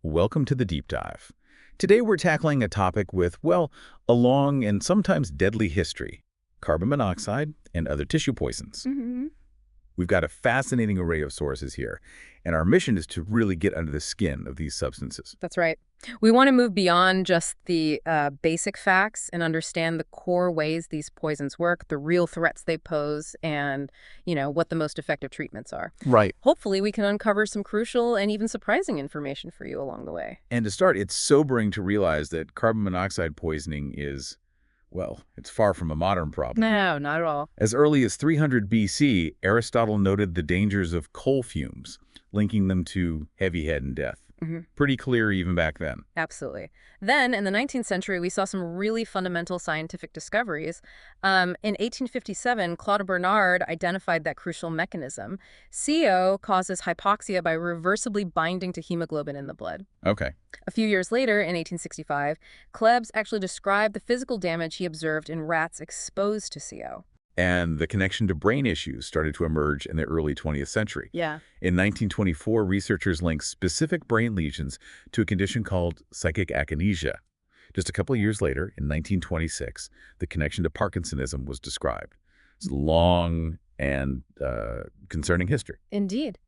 welcome to the Deep Dive. Today we're tackling a topic with, well, a long and sometimes deadly history, carbon monoxide and other tissue poisons. We've got a fascinating array of sources here, and our mission is to really get under the skin of these substances. That's right. We want to move beyond just the basic facts and understand the core ways these poisons work, the real threats they pose, and, what the most effective treatments are. Right. Hopefully, we can uncover some crucial and even surprising information for you along the way. And to start, it's sobering to realize that carbon monoxide poisoning is, well, it's far from a modern problem. No, not at all. As early as 300 BC, Aristotle noted the dangers of coal fumes, linking them to heavy head and death. Pretty clear even back then. Absolutely. Then, in the 19th century, we saw some really fundamental scientific discoveries. In 1857, Claude Bernard identified that crucial mechanism. CO causes hypoxia by reversibly binding to hemoglobin in the blood. Okay. A few years later, in 1865, Klebs actually described the physical damage he observed in rats exposed to CO. And the connection to brain issues started to emerge in the early 20th century. Yeah. In 1924, researchers linked specific brain lesions to a condition called psychic akinesia. Just a couple of years later, in 1926, the connection to Parkinsonism was described. It's a long and concerning history. Indeed.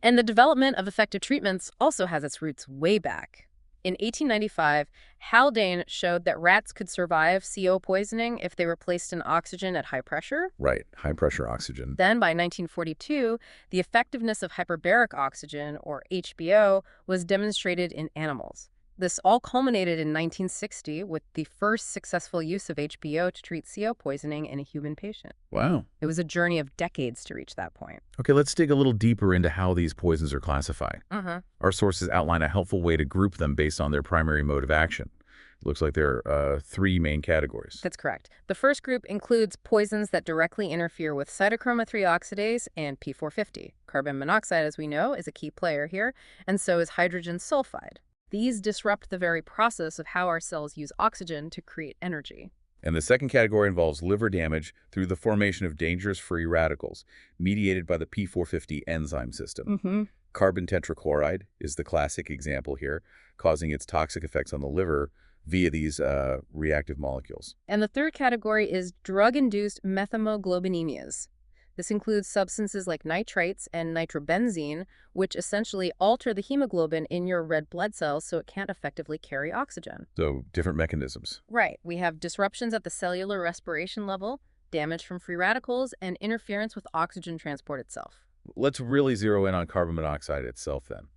And the development of effective treatments also has its roots way back. In 1895, Haldane showed that rats could survive CO poisoning if they were placed in oxygen at high pressure. Right, high-pressure oxygen. Then, by 1942, the effectiveness of hyperbaric oxygen, or HBO, was demonstrated in animals. This all culminated in 1960 with the first successful use of HBO to treat CO poisoning in a human patient. Wow. It was a journey of decades to reach that point. Okay, let's dig a little deeper into how these poisons are classified. Our sources outline a helpful way to group them based on their primary mode of action. It looks like there are three main categories. That's correct. The first group includes poisons that directly interfere with cytochrome 3 oxidase and P450. Carbon monoxide, as we know, is a key player here, and so is hydrogen sulfide. These disrupt the very process of how our cells use oxygen to create energy. And the second category involves liver damage through the formation of dangerous free radicals, mediated by the P450 enzyme system. Carbon tetrachloride is the classic example here, causing its toxic effects on the liver via these reactive molecules. And the third category is drug-induced methylglobinemias. This includes substances like nitrates and nitrobenzene, which essentially alter the hemoglobin in your red blood cells so it can't effectively carry oxygen. So different mechanisms. Right. We have disruptions at the cellular respiration level, damage from free radicals, and interference with oxygen transport itself. Let's really zero in on carbon monoxide itself then.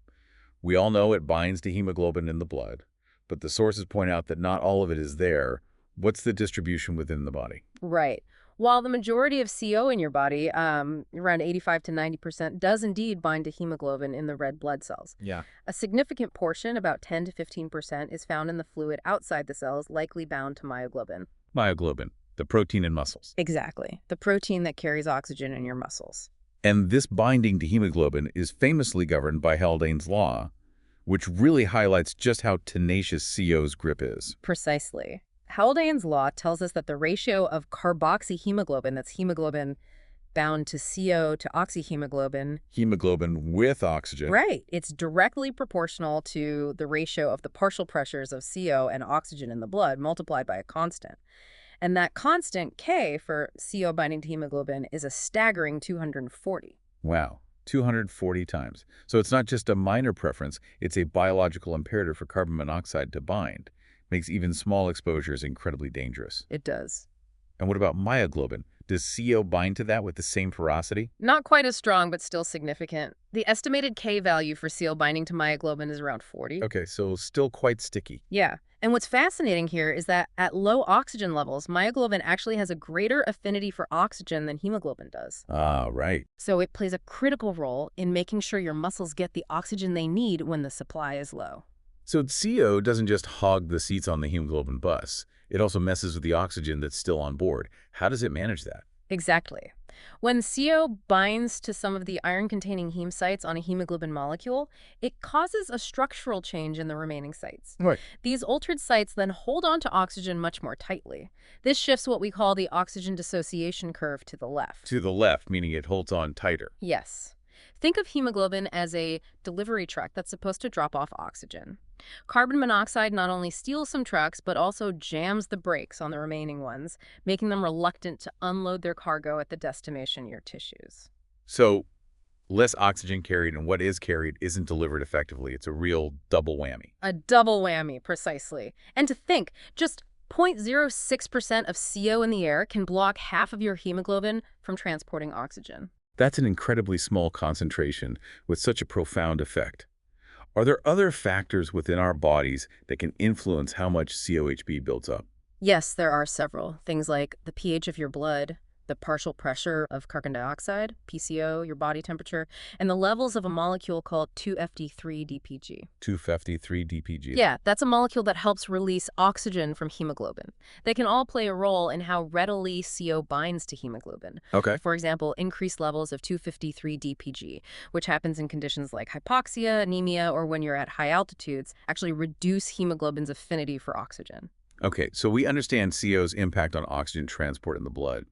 We all know it binds to hemoglobin in the blood, but the sources point out that not all of it is there. What's the distribution within the body? Right. While the majority of CO in your body, around 85 to 90%, does indeed bind to hemoglobin in the red blood cells. Yeah. A significant portion, about 10 to 15%, is found in the fluid outside the cells, likely bound to myoglobin. Myoglobin, the protein in muscles. Exactly. The protein that carries oxygen in your muscles. And this binding to hemoglobin is famously governed by Haldane's law, which really highlights just how tenacious CO's grip is. Precisely. Haldane's law tells us that the ratio of carboxyhemoglobin, that's hemoglobin bound to CO to oxyhemoglobin. Hemoglobin with oxygen. Right. It's directly proportional to the ratio of the partial pressures of CO and oxygen in the blood multiplied by a constant. And that constant, K, for CO binding to hemoglobin, is a staggering 240. Wow. 240 times. So it's not just a minor preference, it's a biological imperative for carbon monoxide to bind. Makes even small exposures incredibly dangerous. It does. And what about myoglobin? Does CO bind to that with the same ferocity? Not quite as strong, but still significant. The estimated K value for CO binding to myoglobin is around 40. Okay, so still quite sticky. Yeah. And what's fascinating here is that at low oxygen levels, myoglobin actually has a greater affinity for oxygen than hemoglobin does. Ah, right. So it plays a critical role in making sure your muscles get the oxygen they need when the supply is low. So CO doesn't just hog the seats on the hemoglobin bus. It also messes with the oxygen that's still on board. How does it manage that? Exactly. When CO binds to some of the iron-containing heme sites on a hemoglobin molecule, it causes a structural change in the remaining sites. Right. These altered sites then hold on to oxygen much more tightly. This shifts what we call the oxygen dissociation curve to the left. To the left, meaning it holds on tighter. Yes. Think of hemoglobin as a delivery truck that's supposed to drop off oxygen. Carbon monoxide not only steals some trucks, but also jams the brakes on the remaining ones, making them reluctant to unload their cargo at the destination, your tissues. So less oxygen carried, and what is carried isn't delivered effectively. It's a real double whammy. A double whammy, precisely. And to think, just 0.06% of CO in the air can block half of your hemoglobin from transporting oxygen. That's an incredibly small concentration with such a profound effect. Are there other factors within our bodies that can influence how much COHB builds up? Yes, there are several. Things like the pH of your blood, the partial pressure of carbon dioxide, PCO, your body temperature, and the levels of a molecule called 2-FD3-DPG. 2-FD3-DPG. Yeah, that's a molecule that helps release oxygen from hemoglobin. They can all play a role in how readily CO binds to hemoglobin. Okay. For example, increased levels of 2-53-DPG, which happens in conditions like hypoxia, anemia, or when you're at high altitudes, actually reduce hemoglobin's affinity for oxygen. Okay, so we understand CO's impact on oxygen transport in the blood.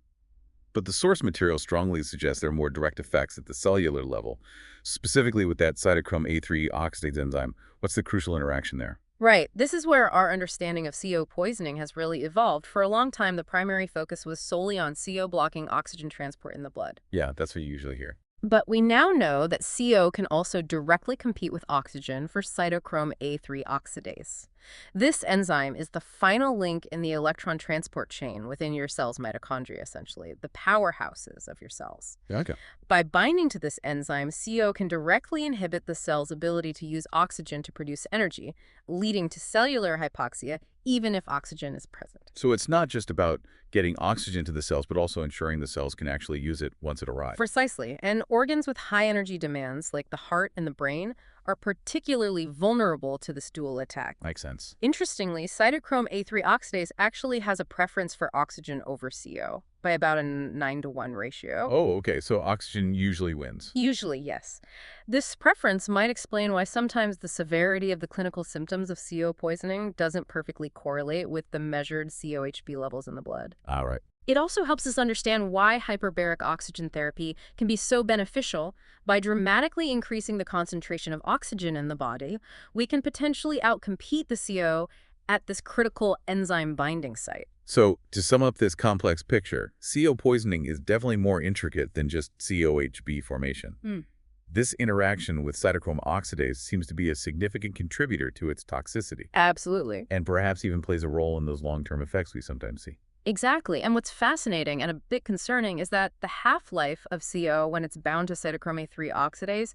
But the source material strongly suggests there are more direct effects at the cellular level, specifically with that cytochrome A3 oxidase enzyme. What's the crucial interaction there? Right. This is where our understanding of CO poisoning has really evolved. For a long time, the primary focus was solely on CO blocking oxygen transport in the blood. Yeah, that's what you usually hear. But we now know that CO can also directly compete with oxygen for cytochrome A3 oxidase. This enzyme is the final link in the electron transport chain within your cell's mitochondria, essentially, the powerhouses of your cells. Okay. By binding to this enzyme, CO can directly inhibit the cell's ability to use oxygen to produce energy, leading to cellular hypoxia, even if oxygen is present. So it's not just about getting oxygen to the cells, but also ensuring the cells can actually use it once it arrives. Precisely. And organs with high energy demands, like the heart and the brain, are particularly vulnerable to this dual attack. Makes sense. Interestingly, cytochrome A3 oxidase actually has a preference for oxygen over CO by about a 9-to-1 ratio. Oh, okay. So oxygen usually wins. Usually, yes. This preference might explain why sometimes the severity of the clinical symptoms of CO poisoning doesn't perfectly correlate with the measured COHB levels in the blood. All right. It also helps us understand why hyperbaric oxygen therapy can be so beneficial. By dramatically increasing the concentration of oxygen in the body, we can potentially outcompete the CO at this critical enzyme binding site. So, to sum up this complex picture, CO poisoning is definitely more intricate than just COHB formation. This interaction with cytochrome oxidase seems to be a significant contributor to its toxicity. Absolutely. And perhaps even plays a role in those long-term effects we sometimes see. Exactly. And what's fascinating and a bit concerning is that the half-life of CO when it's bound to cytochrome A3 oxidase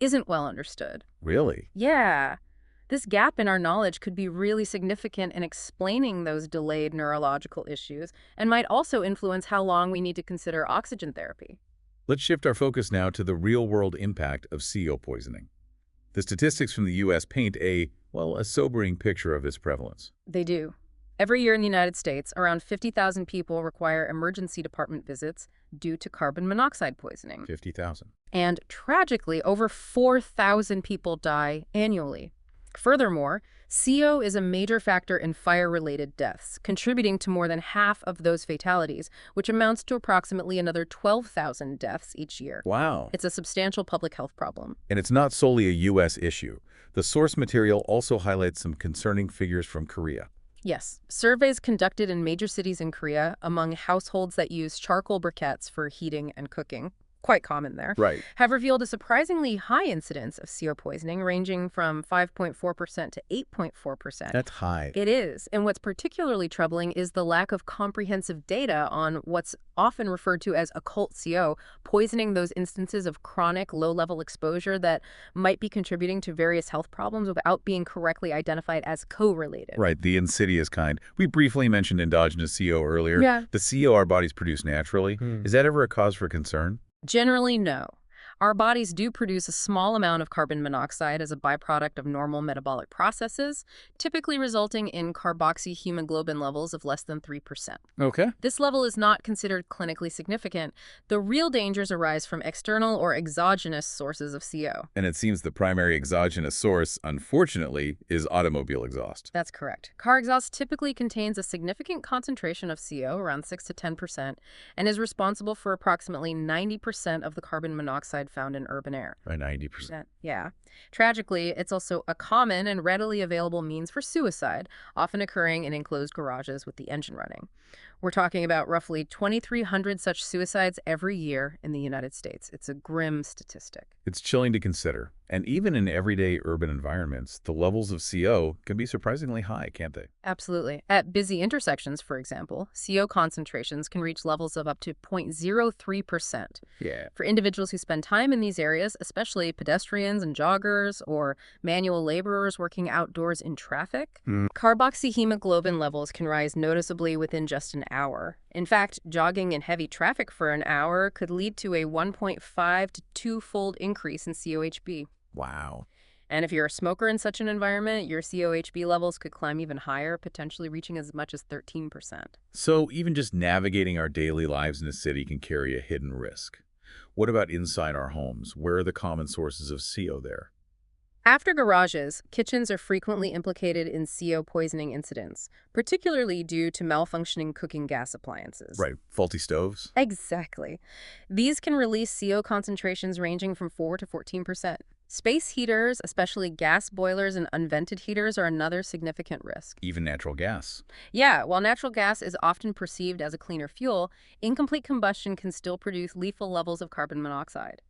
isn't well understood. Really? Yeah. This gap in our knowledge could be really significant in explaining those delayed neurological issues and might also influence how long we need to consider oxygen therapy. Let's shift our focus now to the real-world impact of CO poisoning. The statistics from the U.S. paint a sobering picture of its prevalence. They do. Every year in the United States, around 50,000 people require emergency department visits due to carbon monoxide poisoning. 50,000. And tragically, over 4,000 people die annually. Furthermore, CO is a major factor in fire-related deaths, contributing to more than half of those fatalities, which amounts to approximately another 12,000 deaths each year. Wow. It's a substantial public health problem. And it's not solely a U.S. issue. The source material also highlights some concerning figures from Korea. Yes, surveys conducted in major cities in Korea among households that use charcoal briquettes for heating and cooking, quite common there, Right. have revealed a surprisingly high incidence of CO poisoning, ranging from 5.4% to 8.4%. That's high. It is, and what's particularly troubling is the lack of comprehensive data on what's often referred to as occult CO, poisoning, those instances of chronic low-level exposure that might be contributing to various health problems without being correctly identified as co-related. Right, the insidious kind. We briefly mentioned endogenous CO earlier. Yeah. The CO our bodies produce naturally. Is that ever a cause for concern? Generally, no. Our bodies do produce a small amount of carbon monoxide as a byproduct of normal metabolic processes, typically resulting in carboxyhemoglobin levels of less than 3%. Okay. This level is not considered clinically significant. The real dangers arise from external or exogenous sources of CO. And it seems the primary exogenous source, unfortunately, is automobile exhaust. That's correct. Car exhaust typically contains a significant concentration of CO, around 6 to 10%, and is responsible for approximately 90% of the carbon monoxide monoxide found in urban air. By 90%. Yeah. Tragically, it's also a common and readily available means for suicide, often occurring in enclosed garages with the engine running. We're talking about roughly 2,300 such suicides every year in the United States. It's a grim statistic. It's chilling to consider. And even in everyday urban environments, the levels of CO can be surprisingly high, can't they? Absolutely. At busy intersections, for example, CO concentrations can reach levels of up to 0.03%. Yeah. For individuals who spend time in these areas, especially pedestrians and joggers or manual laborers working outdoors in traffic, carboxyhemoglobin levels can rise noticeably within just an hour. In fact, jogging in heavy traffic for an hour could lead to a 1.5 to 2-fold increase in COHB. Wow. And if you're a smoker in such an environment, your COHB levels could climb even higher, potentially reaching as much as 13%. So even just navigating our daily lives in a city can carry a hidden risk. What about inside our homes? Where are the common sources of CO there? After garages, kitchens are frequently implicated in CO poisoning incidents, particularly due to malfunctioning cooking gas appliances. Right. Faulty stoves? Exactly. These can release CO concentrations ranging from 4 to 14%. Space heaters, especially gas boilers and unvented heaters, are another significant risk. Even natural gas. Yeah, while natural gas is often perceived as a cleaner fuel, incomplete combustion can still produce lethal levels of carbon monoxide.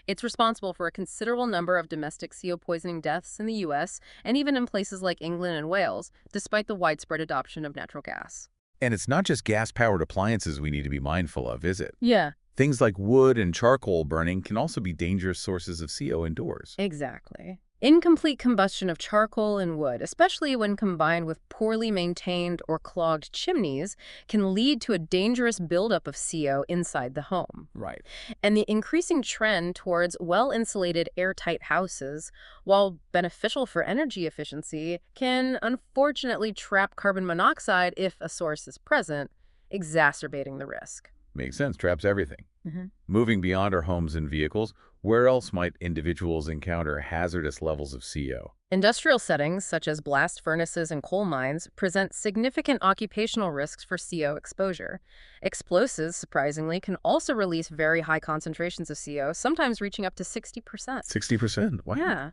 It's responsible for a considerable number of domestic CO poisoning deaths in the U.S. and even in places like England and Wales, despite the widespread adoption of natural gas. And it's not just gas-powered appliances we need to be mindful of, is it? Yeah. Things like wood and charcoal burning can also be dangerous sources of CO indoors. Exactly. Incomplete combustion of charcoal and wood, especially when combined with poorly maintained or clogged chimneys, can lead to a dangerous buildup of CO inside the home. Right. And the increasing trend towards well-insulated, airtight houses, while beneficial for energy efficiency, can unfortunately trap carbon monoxide if a source is present, exacerbating the risk. Makes sense. Traps everything. Moving beyond our homes and vehicles, where else might individuals encounter hazardous levels of CO? Industrial settings, such as blast furnaces and coal mines, present significant occupational risks for CO exposure. Explosives, surprisingly, can also release very high concentrations of CO, sometimes reaching up to 60%. 60%? Wow. Yeah.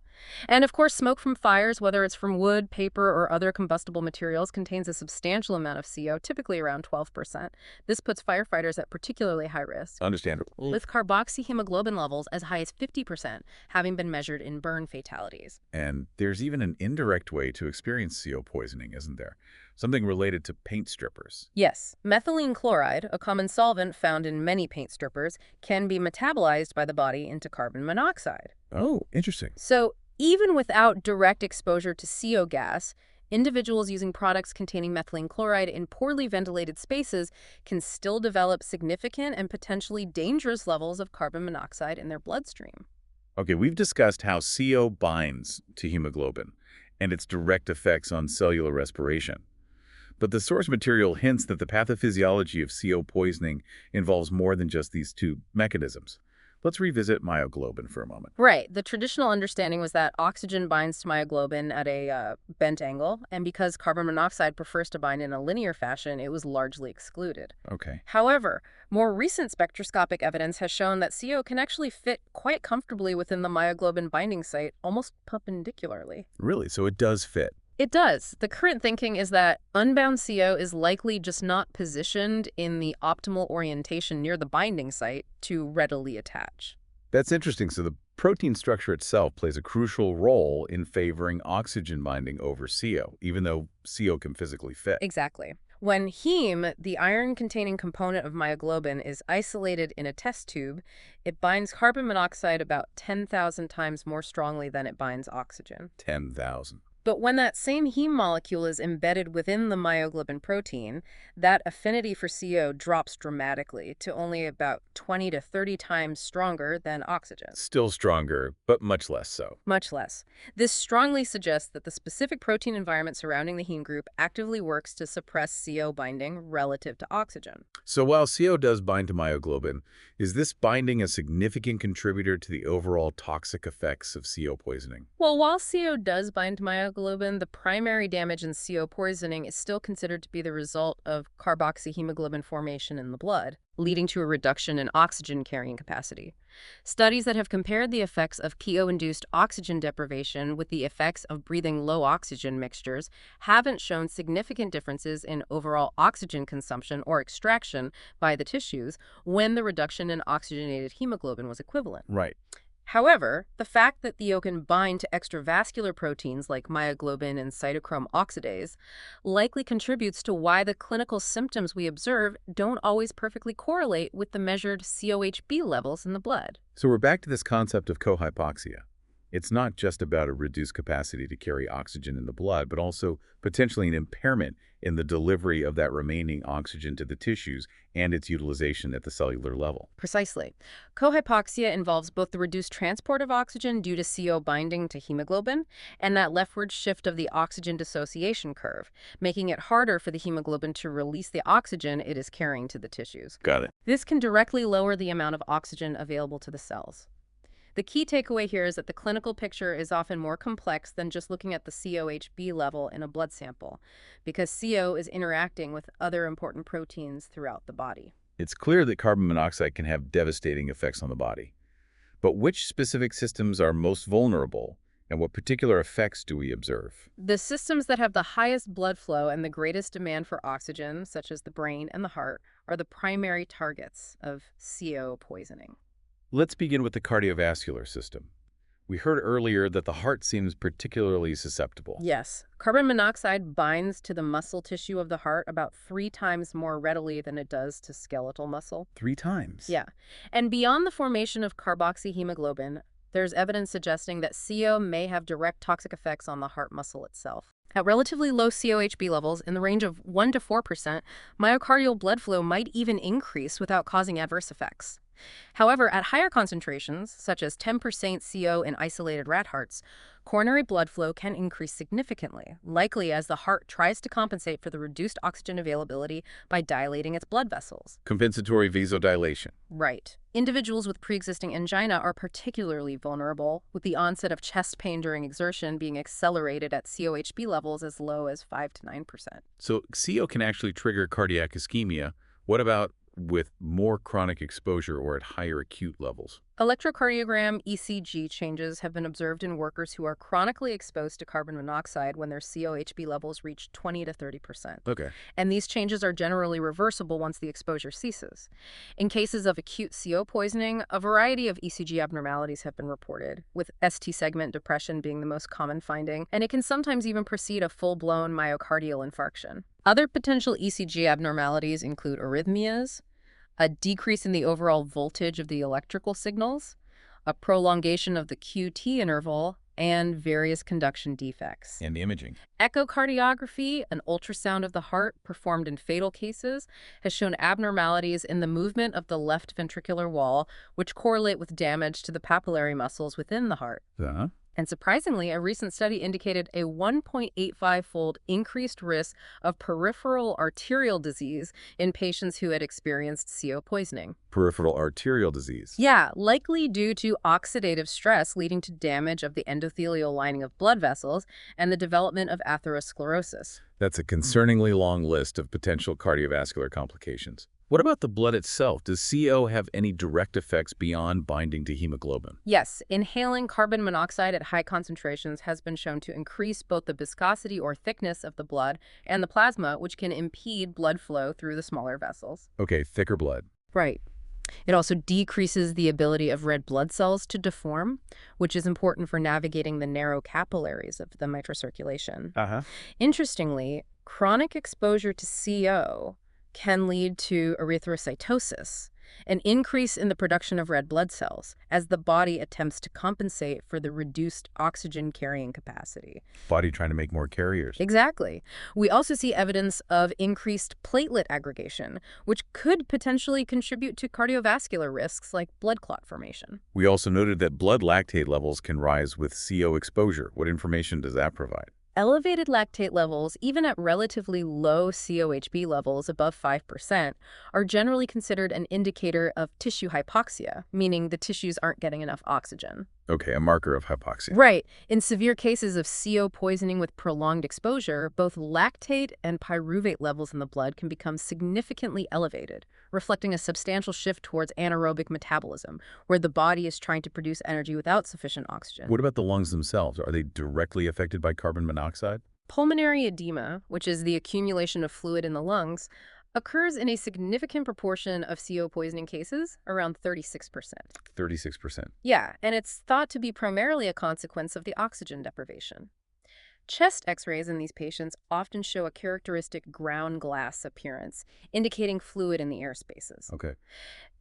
And of course, smoke from fires, whether it's from wood, paper, or other combustible materials, contains a substantial amount of CO, typically around 12%. This puts firefighters at particularly high risk, Understandable. with carboxyhemoglobin levels as high as 50%, having been measured in burn fatalities. And there's even an indirect way to experience CO poisoning, isn't there? Something related to paint strippers. Yes, methylene chloride, a common solvent found in many paint strippers, can be metabolized by the body into carbon monoxide. Oh, interesting. So even without direct exposure to CO gas, individuals using products containing methylene chloride in poorly ventilated spaces can still develop significant and potentially dangerous levels of carbon monoxide in their bloodstream. Okay, we've discussed how CO binds to hemoglobin and its direct effects on cellular respiration. But the source material hints that the pathophysiology of CO poisoning involves more than just these two mechanisms. Let's revisit myoglobin for a moment. Right. The traditional understanding was that oxygen binds to myoglobin at a bent angle, and because carbon monoxide prefers to bind in a linear fashion, it was largely excluded. Okay. However, more recent spectroscopic evidence has shown that CO can actually fit quite comfortably within the myoglobin binding site, almost perpendicularly. Really? So it does fit? It does. The current thinking is that unbound CO is likely just not positioned in the optimal orientation near the binding site to readily attach. That's interesting. So the protein structure itself plays a crucial role in favoring oxygen binding over CO, even though CO can physically fit. Exactly. When heme, the iron-containing component of myoglobin, is isolated in a test tube, it binds carbon monoxide about 10,000 times more strongly than it binds oxygen. 10,000. But when that same heme molecule is embedded within the myoglobin protein, that affinity for CO drops dramatically to only about 20 to 30 times stronger than oxygen. Still stronger, but much less so. Much less. This strongly suggests that the specific protein environment surrounding the heme group actively works to suppress CO binding relative to oxygen. So while CO does bind to myoglobin, is this binding a significant contributor to the overall toxic effects of CO poisoning? Well, while CO does bind to myoglobin, haemoglobin, the primary damage in CO poisoning is still considered to be the result of carboxyhemoglobin formation in the blood, leading to a reduction in oxygen carrying capacity. Studies that have compared the effects of CO-induced oxygen deprivation with the effects of breathing low oxygen mixtures haven't shown significant differences in overall oxygen consumption or extraction by the tissues when the reduction in oxygenated hemoglobin was equivalent. Right. However, the fact that Theo can bind to extravascular proteins like myoglobin and cytochrome oxidase likely contributes to why the clinical symptoms we observe don't always perfectly correlate with the measured COHB levels in the blood. So we're back to this concept of cohypoxia. It's not just about a reduced capacity to carry oxygen in the blood, but also potentially an impairment in the delivery of that remaining oxygen to the tissues and its utilization at the cellular level. Precisely. Cohypoxia involves both the reduced transport of oxygen due to CO binding to hemoglobin and that leftward shift of the oxygen dissociation curve, making it harder for the hemoglobin to release the oxygen it is carrying to the tissues. Got it. This can directly lower the amount of oxygen available to the cells. The key takeaway here is that the clinical picture is often more complex than just looking at the COHB level in a blood sample, because CO is interacting with other important proteins throughout the body. It's clear that carbon monoxide can have devastating effects on the body. But which specific systems are most vulnerable, and what particular effects do we observe? The systems that have the highest blood flow and the greatest demand for oxygen, such as the brain and the heart, are the primary targets of CO poisoning. Let's begin with the cardiovascular system. We heard earlier that the heart seems particularly susceptible. Yes. Carbon monoxide binds to the muscle tissue of the heart about 3 times more readily than it does to skeletal muscle. 3 times? Yeah. And beyond the formation of carboxyhemoglobin, there's evidence suggesting that CO may have direct toxic effects on the heart muscle itself. At relatively low COHB levels, in the range of 1 to 4%, myocardial blood flow might even increase without causing adverse effects. However, at higher concentrations, such as 10% CO in isolated rat hearts, coronary blood flow can increase significantly, likely as the heart tries to compensate for the reduced oxygen availability by dilating its blood vessels. Compensatory vasodilation. Right. Individuals with pre-existing angina are particularly vulnerable, with the onset of chest pain during exertion being accelerated at COHB levels as low as 5 to 9%. So CO can actually trigger cardiac ischemia. What about with more chronic exposure or at higher acute levels? Electrocardiogram ECG changes have been observed in workers who are chronically exposed to carbon monoxide when their COHB levels reach 20 to 30%. Okay. And these changes are generally reversible once the exposure ceases. In cases of acute CO poisoning, a variety of ECG abnormalities have been reported, with ST segment depression being the most common finding, and it can sometimes even precede a full-blown myocardial infarction. Other potential ECG abnormalities include arrhythmias, a decrease in the overall voltage of the electrical signals, a prolongation of the QT interval, and various conduction defects. And imaging. Echocardiography, an ultrasound of the heart performed in fatal cases, has shown abnormalities in the movement of the left ventricular wall, which correlate with damage to the papillary muscles within the heart. Uh-huh. And surprisingly, a recent study indicated a 1.85-fold increased risk of peripheral arterial disease in patients who had experienced CO poisoning. Peripheral arterial disease. Yeah, likely due to oxidative stress leading to damage of the endothelial lining of blood vessels and the development of atherosclerosis. That's a concerningly long list of potential cardiovascular complications. What about the blood itself? Does CO have any direct effects beyond binding to hemoglobin? Yes, inhaling carbon monoxide at high concentrations has been shown to increase both the viscosity or thickness of the blood and the plasma, which can impede blood flow through the smaller vessels. Okay, thicker blood. Right. It also decreases the ability of red blood cells to deform, which is important for navigating the narrow capillaries of the mitral circulation. Uh-huh. Interestingly, chronic exposure to CO can lead to erythrocytosis, an increase in the production of red blood cells, as the body attempts to compensate for the reduced oxygen carrying capacity. Body trying to make more carriers. Exactly. We also see evidence of increased platelet aggregation, which could potentially contribute to cardiovascular risks like blood clot formation. We also noted that blood lactate levels can rise with CO exposure. What information does that provide? Elevated lactate levels, even at relatively low COHB levels above 5%, are generally considered an indicator of tissue hypoxia, meaning the tissues aren't getting enough oxygen. Okay, a marker of hypoxia. Right. In severe cases of CO poisoning with prolonged exposure, both lactate and pyruvate levels in the blood can become significantly elevated, reflecting a substantial shift towards anaerobic metabolism, where the body is trying to produce energy without sufficient oxygen. What about the lungs themselves? Are they directly affected by carbon monoxide? Pulmonary edema, which is the accumulation of fluid in the lungs, occurs in a significant proportion of CO poisoning cases, around 36%. 36%. Yeah, and it's thought to be primarily a consequence of the oxygen deprivation. Chest x-rays in these patients often show a characteristic ground glass appearance, indicating fluid in the air spaces. Okay.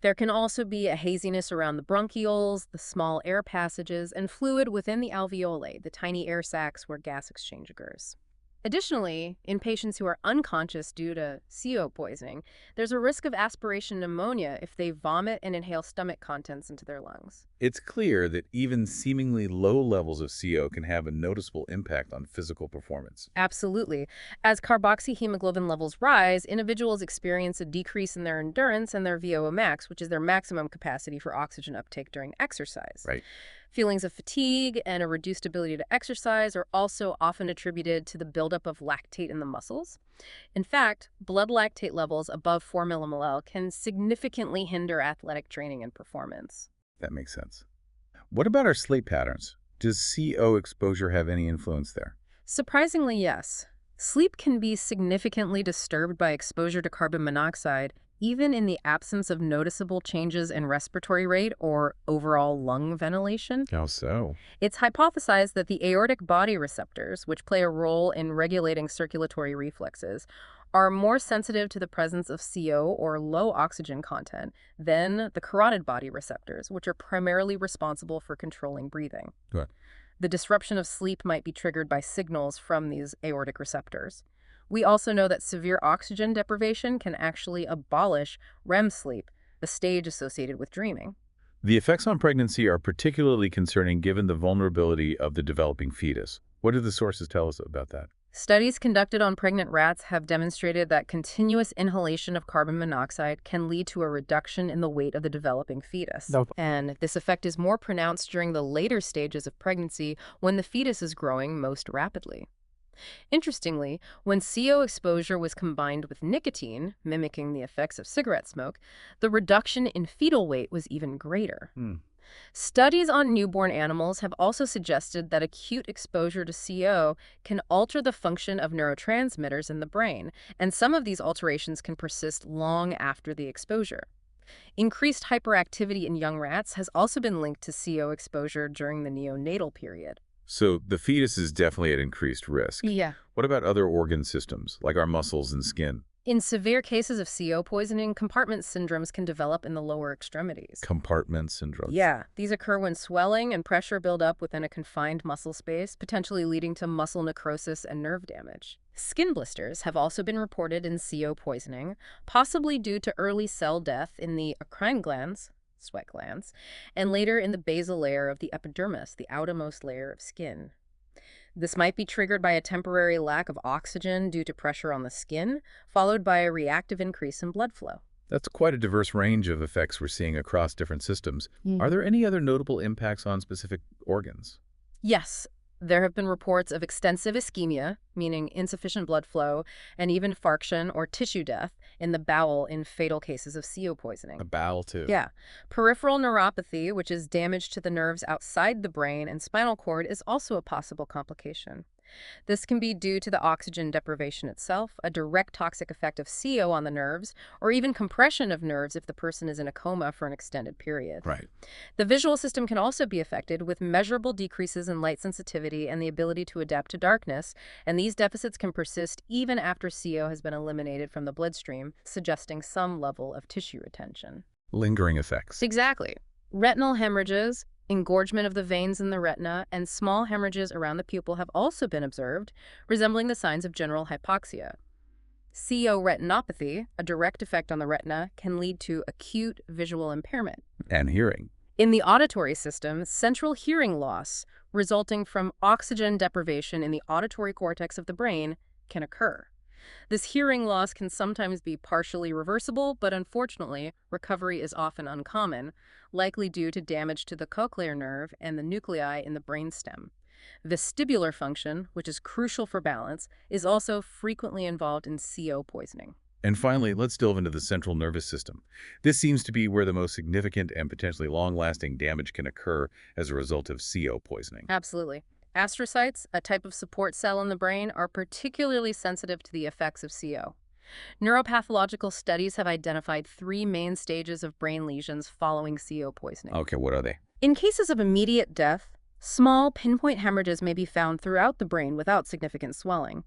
There can also be a haziness around the bronchioles, the small air passages, and fluid within the alveoli, the tiny air sacs where gas exchange occurs. Additionally, in patients who are unconscious due to CO poisoning, there's a risk of aspiration pneumonia if they vomit and inhale stomach contents into their lungs. It's clear that even seemingly low levels of CO can have a noticeable impact on physical performance. Absolutely. As carboxyhemoglobin levels rise, individuals experience a decrease in their endurance and their VO max, which is their maximum capacity for oxygen uptake during exercise. Right. Feelings of fatigue and a reduced ability to exercise are also often attributed to the buildup of lactate in the muscles. In fact, blood lactate levels above 4 millimol can significantly hinder athletic training and performance. That makes sense. What about our sleep patterns? Does CO exposure have any influence there? Surprisingly, yes. Sleep can be significantly disturbed by exposure to carbon monoxide, even in the absence of noticeable changes in respiratory rate or overall lung ventilation. How so? It's hypothesized that the aortic body receptors, which play a role in regulating circulatory reflexes, are more sensitive to the presence of CO or low oxygen content than the carotid body receptors, which are primarily responsible for controlling breathing. Good. The disruption of sleep might be triggered by signals from these aortic receptors. We also know that severe oxygen deprivation can actually abolish REM sleep, the stage associated with dreaming. The effects on pregnancy are particularly concerning given the vulnerability of the developing fetus. What do the sources tell us about that? Studies conducted on pregnant rats have demonstrated that continuous inhalation of carbon monoxide can lead to a reduction in the weight of the developing fetus. Nope. And this effect is more pronounced during the later stages of pregnancy when the fetus is growing most rapidly. Interestingly, when CO exposure was combined with nicotine, mimicking the effects of cigarette smoke, the reduction in fetal weight was even greater. Studies on newborn animals have also suggested that acute exposure to CO can alter the function of neurotransmitters in the brain, and some of these alterations can persist long after the exposure. Increased hyperactivity in young rats has also been linked to CO exposure during the neonatal period. So the fetus is definitely at increased risk. Yeah. What about other organ systems, like our muscles and skin? In severe cases of CO poisoning, compartment syndromes can develop in the lower extremities. Compartment syndromes. Yeah, these occur when swelling and pressure build up within a confined muscle space, potentially leading to muscle necrosis and nerve damage. Skin blisters have also been reported in CO poisoning, possibly due to early cell death in the endocrine glands, sweat glands, and later in the basal layer of the epidermis, the outermost layer of skin. This might be triggered by a temporary lack of oxygen due to pressure on the skin, followed by a reactive increase in blood flow. That's quite a diverse range of effects we're seeing across different systems. Are there any other notable impacts on specific organs? Yes, there have been reports of extensive ischemia, meaning insufficient blood flow, and even infarction or tissue death in the bowel in fatal cases of CO poisoning. A bowel, too. Yeah. Peripheral neuropathy, which is damage to the nerves outside the brain and spinal cord, is also a possible complication. This can be due to the oxygen deprivation itself, a direct toxic effect of CO on the nerves, or even compression of nerves if the person is in a coma for an extended period. Right. The visual system can also be affected with measurable decreases in light sensitivity and the ability to adapt to darkness, and these deficits can persist even after CO has been eliminated from the bloodstream, suggesting some level of tissue retention. Lingering effects. Exactly. Retinal hemorrhages, engorgement of the veins in the retina, and small hemorrhages around the pupil have also been observed, resembling the signs of general hypoxia. CO retinopathy, a direct effect on the retina, can lead to acute visual impairment. And hearing. In the auditory system, central hearing loss, resulting from oxygen deprivation in the auditory cortex of the brain, can occur. This hearing loss can sometimes be partially reversible, but unfortunately, recovery is often uncommon, likely due to damage to the cochlear nerve and the nuclei in the brainstem. Vestibular function, which is crucial for balance, is also frequently involved in CO poisoning. And finally, let's delve into the central nervous system. This seems to be where the most significant and potentially long-lasting damage can occur as a result of CO poisoning. Absolutely. Astrocytes, a type of support cell in the brain, are particularly sensitive to the effects of CO. Neuropathological studies have identified three main stages of brain lesions following CO poisoning. Okay, what are they? In cases of immediate death, small pinpoint hemorrhages may be found throughout the brain without significant swelling.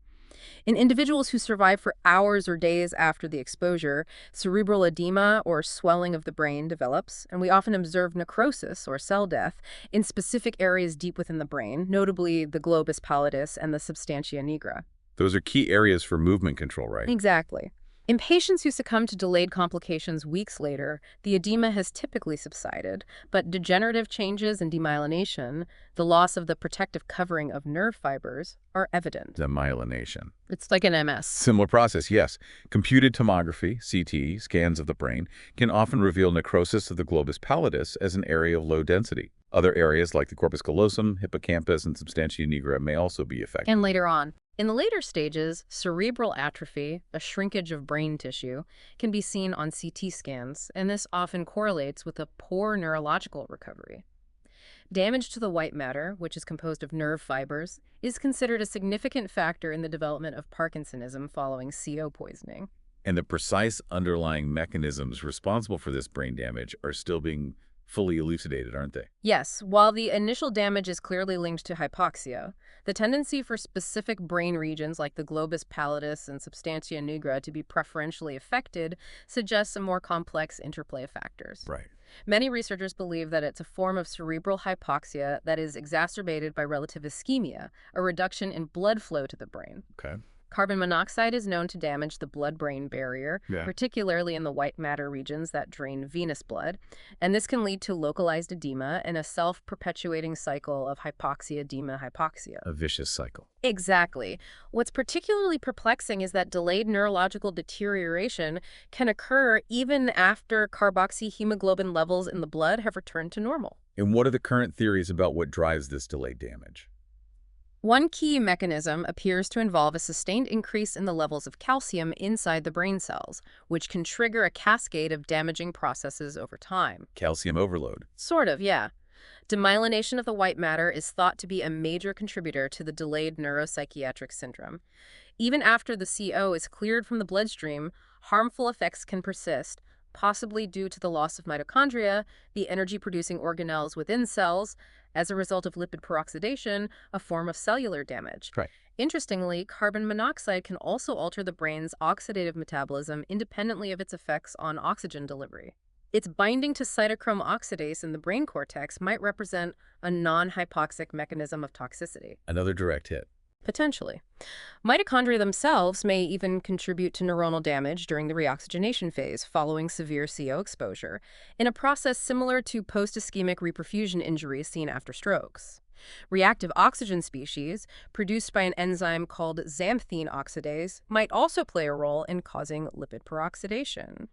In individuals who survive for hours or days after the exposure, cerebral edema or swelling of the brain develops, and we often observe necrosis or cell death in specific areas deep within the brain, notably the globus pallidus and the substantia nigra. Those are key areas for movement control, right? Exactly. In patients who succumb to delayed complications weeks later, the edema has typically subsided, but degenerative changes and demyelination, the loss of the protective covering of nerve fibers, are evident. Demyelination. It's like an MS. Similar process, yes. Computed tomography, CT, scans of the brain, can often reveal necrosis of the globus pallidus as an area of low density. Other areas like the corpus callosum, hippocampus, and substantia nigra may also be affected. And later on, in the later stages, cerebral atrophy, a shrinkage of brain tissue, can be seen on CT scans, and this often correlates with a poor neurological recovery. Damage to the white matter, which is composed of nerve fibers, is considered a significant factor in the development of Parkinsonism following CO poisoning. And the precise underlying mechanisms responsible for this brain damage are still being fully elucidated, aren't they? Yes, while the initial damage is clearly linked to hypoxia, the tendency for specific brain regions like the globus pallidus and substantia nigra to be preferentially affected suggests a more complex interplay of factors. Right. Many researchers believe that it's a form of cerebral hypoxia that is exacerbated by relative ischemia, a reduction in blood flow to the brain. Okay. Carbon monoxide is known to damage the blood-brain barrier, Yeah. particularly in the white matter regions that drain venous blood, and this can lead to localized edema and a self-perpetuating cycle of hypoxia, edema, hypoxia. A vicious cycle. Exactly. What's particularly perplexing is that delayed neurological deterioration can occur even after carboxyhemoglobin levels in the blood have returned to normal. And what are the current theories about what drives this delayed damage? One key mechanism appears to involve a sustained increase in the levels of calcium inside the brain cells, which can trigger a cascade of damaging processes over time. Calcium overload. Sort of, yeah. Demyelination of the white matter is thought to be a major contributor to the delayed neuropsychiatric syndrome. Even after the CO is cleared from the bloodstream, harmful effects can persist, possibly due to the loss of mitochondria, the energy-producing organelles within cells, as a result of lipid peroxidation, a form of cellular damage. Right. Interestingly, carbon monoxide can also alter the brain's oxidative metabolism independently of its effects on oxygen delivery. Its binding to cytochrome oxidase in the brain cortex might represent a non-hypoxic mechanism of toxicity. Another direct hit. Potentially. Mitochondria themselves may even contribute to neuronal damage during the reoxygenation phase following severe CO exposure, in a process similar to post-ischemic reperfusion injuries seen after strokes. Reactive oxygen species, produced by an enzyme called xanthine oxidase, might also play a role in causing lipid peroxidation.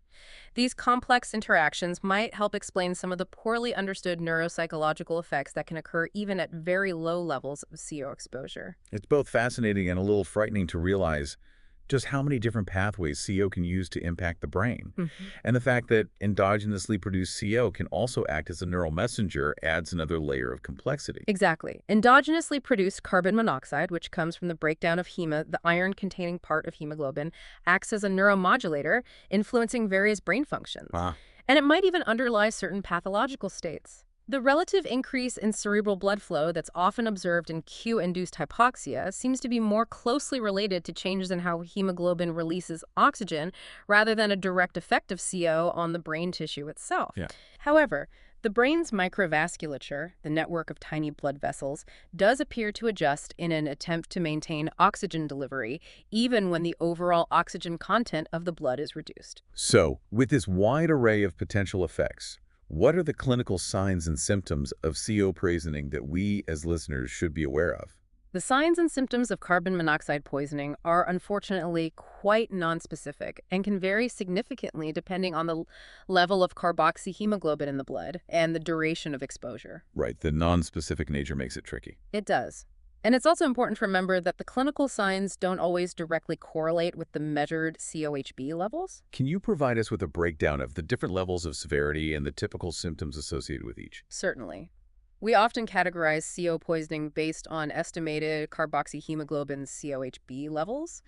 These complex interactions might help explain some of the poorly understood neuropsychological effects that can occur even at very low levels of CO exposure. It's both fascinating and a little frightening to realize just how many different pathways CO can use to impact the brain. And the fact that endogenously produced CO can also act as a neural messenger adds another layer of complexity. Exactly. Endogenously produced carbon monoxide, which comes from the breakdown of heme, the iron-containing part of hemoglobin, acts as a neuromodulator, influencing various brain functions. Wow. And it might even underlie certain pathological states. The relative increase in cerebral blood flow that's often observed in Q-induced hypoxia seems to be more closely related to changes in how hemoglobin releases oxygen rather than a direct effect of CO on the brain tissue itself. Yeah. However, the brain's microvasculature, the network of tiny blood vessels, does appear to adjust in an attempt to maintain oxygen delivery, even when the overall oxygen content of the blood is reduced. So, with this wide array of potential effects, what are the clinical signs and symptoms of CO poisoning that we as listeners should be aware of? The signs and symptoms of carbon monoxide poisoning are unfortunately quite nonspecific and can vary significantly depending on the level of carboxyhemoglobin in the blood and the duration of exposure. Right, the non-specific nature makes it tricky. It does. And it's also important to remember that the clinical signs don't always directly correlate with the measured COHB levels. Can you provide us with a breakdown of the different levels of severity and the typical symptoms associated with each? Certainly. We often categorize CO poisoning based on estimated carboxyhemoglobin COHB levels.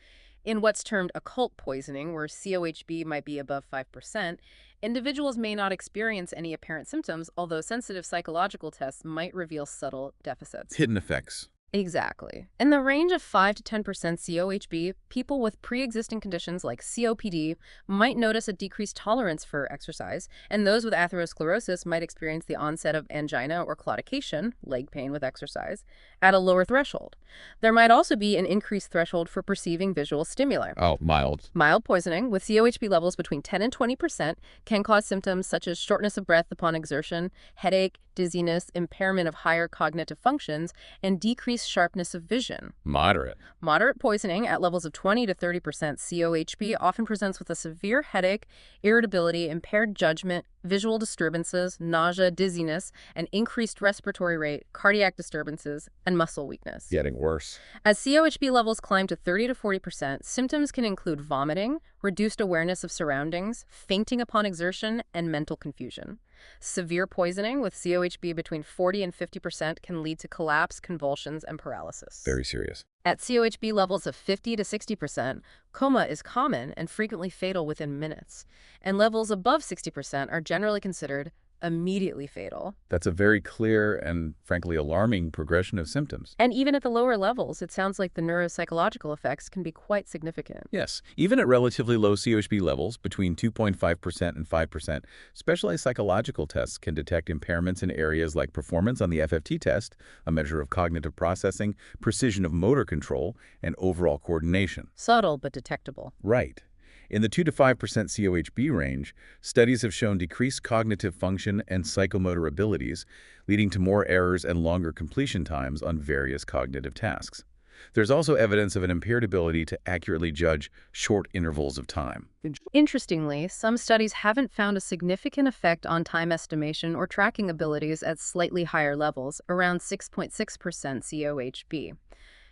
In what's termed occult poisoning, where COHB might be above 5%, individuals may not experience any apparent symptoms, although sensitive psychological tests might reveal subtle deficits. Hidden effects. Exactly. In the range of 5 to 10% COHB, people with pre-existing conditions like COPD might notice a decreased tolerance for exercise, and those with atherosclerosis might experience the onset of angina or claudication, leg pain with exercise, at a lower threshold. There might also be an increased threshold for perceiving visual stimuli. Oh, mild. Mild poisoning with COHB levels between 10 and 20% can cause symptoms such as shortness of breath upon exertion, headache, dizziness, impairment of higher cognitive functions, and decreased sharpness of vision. Moderate. Moderate poisoning at levels of 20 to 30% COHB often presents with a severe headache, irritability, impaired judgment, visual disturbances, nausea, dizziness, an increased respiratory rate, cardiac disturbances, and muscle weakness. Getting worse. As COHB levels climb to 30 to 40%, symptoms can include vomiting, reduced awareness of surroundings, fainting upon exertion, and mental confusion. Severe poisoning with COHB between 40 and 50% can lead to collapse, convulsions, and paralysis. Very serious. At COHB levels of 50 to 60%, coma is common and frequently fatal within minutes, and levels above 60% are generally considered immediately fatal. That's a very clear and, frankly, alarming progression of symptoms. And even at the lower levels, it sounds like the neuropsychological effects can be quite significant. Yes, even at relatively low COHB levels, between 2.5% and 5%, specialized psychological tests can detect impairments in areas like performance on the FFT test, a measure of cognitive processing, precision of motor control, and overall coordination. Subtle but detectable. Right. In the 2 to 5% COHB range, studies have shown decreased cognitive function and psychomotor abilities, leading to more errors and longer completion times on various cognitive tasks. There's also evidence of an impaired ability to accurately judge short intervals of time. Interestingly, some studies haven't found a significant effect on time estimation or tracking abilities at slightly higher levels, around 6.6% COHB.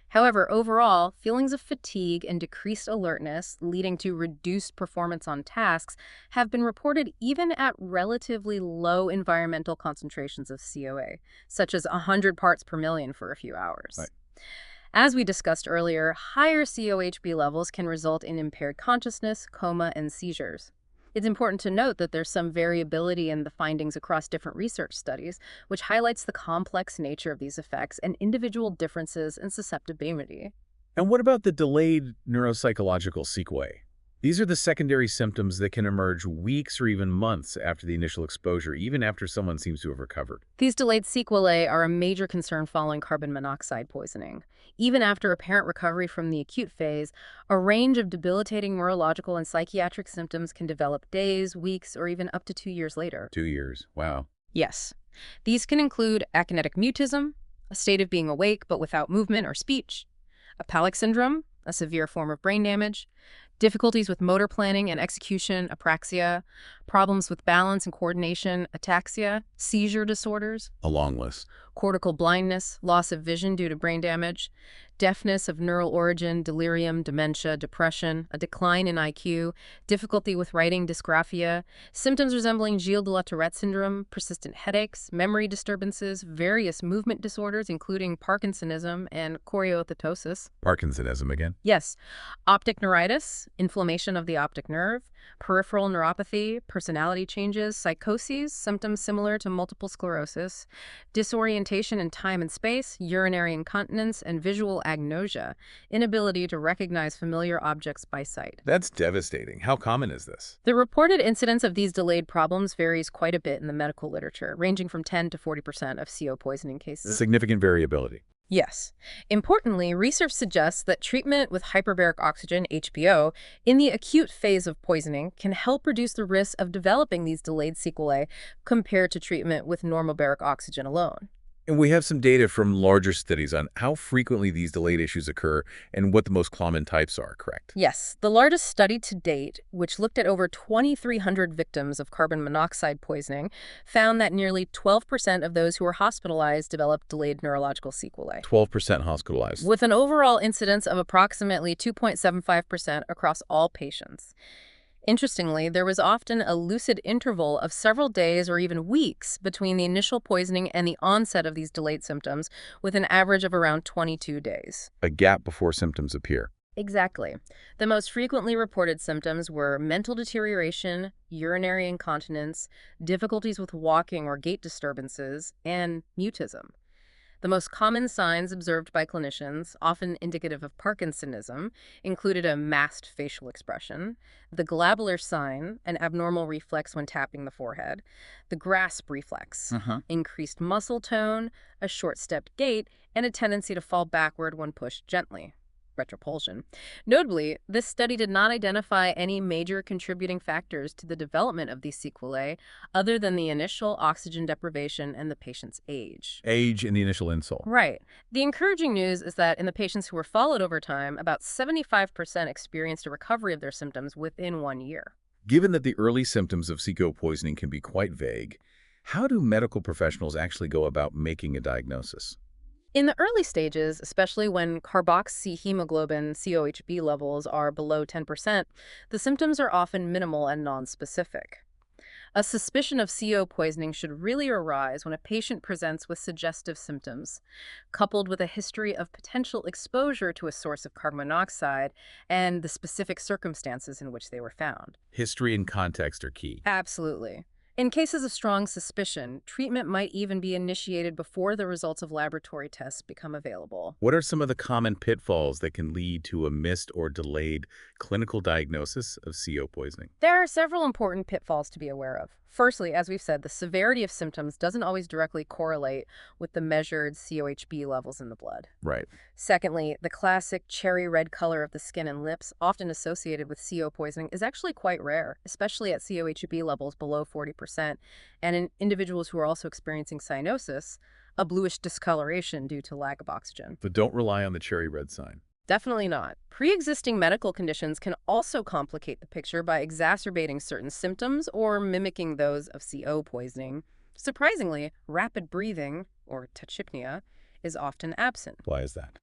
However, overall, feelings of fatigue and decreased alertness leading to reduced performance on tasks have been reported even at relatively low environmental concentrations of COA, such as 100 parts per million for a few hours. Right. As we discussed earlier, higher COHB levels can result in impaired consciousness, coma, and seizures. It's important to note that there's some variability in the findings across different research studies, which highlights the complex nature of these effects and individual differences in susceptibility. And what about the delayed neuropsychological sequelae? These are the secondary symptoms that can emerge weeks or even months after the initial exposure, even after someone seems to have recovered. These delayed sequelae are a major concern following carbon monoxide poisoning. Even after apparent recovery from the acute phase, a range of debilitating neurological and psychiatric symptoms can develop days, weeks, or even up to 2 years later. 2 years. Wow. Yes. These can include akinetic mutism, a state of being awake but without movement or speech, apallic syndrome, a severe form of brain damage, difficulties with motor planning and execution, apraxia, problems with balance and coordination, ataxia, seizure disorders, A long list. cortical blindness, loss of vision due to brain damage, deafness of neural origin, delirium, dementia, depression, a decline in IQ, difficulty with writing, dysgraphia, symptoms resembling Gilles de la Tourette syndrome, persistent headaches, memory disturbances, various movement disorders, including Parkinsonism and choreoathetosis. Parkinsonism again. Yes, optic neuritis, inflammation of the optic nerve, peripheral neuropathy, personality changes, psychoses, symptoms similar to multiple sclerosis, disorientation in time and space, urinary incontinence, and visual agnosia, inability to recognize familiar objects by sight. That's devastating. How common is this? The reported incidence of these delayed problems varies quite a bit in the medical literature, ranging from 10 to 40% of CO poisoning cases. Significant variability. Yes. Importantly, research suggests that treatment with hyperbaric oxygen, HBO, in the acute phase of poisoning can help reduce the risk of developing these delayed sequelae compared to treatment with normal baric oxygen alone. And we have some data from larger studies on how frequently these delayed issues occur and what the most common types are, correct? Yes, the largest study to date, which looked at over 2,300 victims of carbon monoxide poisoning, found that nearly 12% of those who were hospitalized developed delayed neurological sequelae, 12% hospitalized. with an overall incidence of approximately 2.75% across all patients. Interestingly, there was often a lucid interval of several days or even weeks between the initial poisoning and the onset of these delayed symptoms, with an average of around 22 days. A gap before symptoms appear. Exactly. The most frequently reported symptoms were mental deterioration, urinary incontinence, difficulties with walking or gait disturbances, and mutism. The most common signs observed by clinicians, often indicative of Parkinsonism, included a masked facial expression, the glabellar sign, an abnormal reflex when tapping the forehead, the grasp reflex, increased muscle tone, a short-stepped gait, and a tendency to fall backward when pushed gently. Retropulsion. Notably, this study did not identify any major contributing factors to the development of these sequelae other than the initial oxygen deprivation and the patient's age. Age and the initial insult. Right. The encouraging news is that in the patients who were followed over time, about 75% experienced a recovery of their symptoms within 1 year. Given that the early symptoms of CO poisoning can be quite vague, how do medical professionals actually go about making a diagnosis? In the early stages, especially when carboxyhemoglobin COHB levels are below 10%, the symptoms are often minimal and nonspecific. A suspicion of CO poisoning should really arise when a patient presents with suggestive symptoms, coupled with a history of potential exposure to a source of carbon monoxide and the specific circumstances in which they were found. History and context are key. Absolutely. In cases of strong suspicion, treatment might even be initiated before the results of laboratory tests become available. What are some of the common pitfalls that can lead to a missed or delayed clinical diagnosis of CO poisoning? There are several important pitfalls to be aware of. Firstly, as we've said, the severity of symptoms doesn't always directly correlate with the measured COHB levels in the blood. Right. Secondly, the classic cherry red color of the skin and lips, often associated with CO poisoning, is actually quite rare, especially at COHB levels below 40%, and in individuals who are also experiencing cyanosis, a bluish discoloration due to lack of oxygen. But don't rely on the cherry red sign. Definitely not. Pre-existing medical conditions can also complicate the picture by exacerbating certain symptoms or mimicking those of CO poisoning. Surprisingly, rapid breathing, or tachypnea, is often absent. Why is that?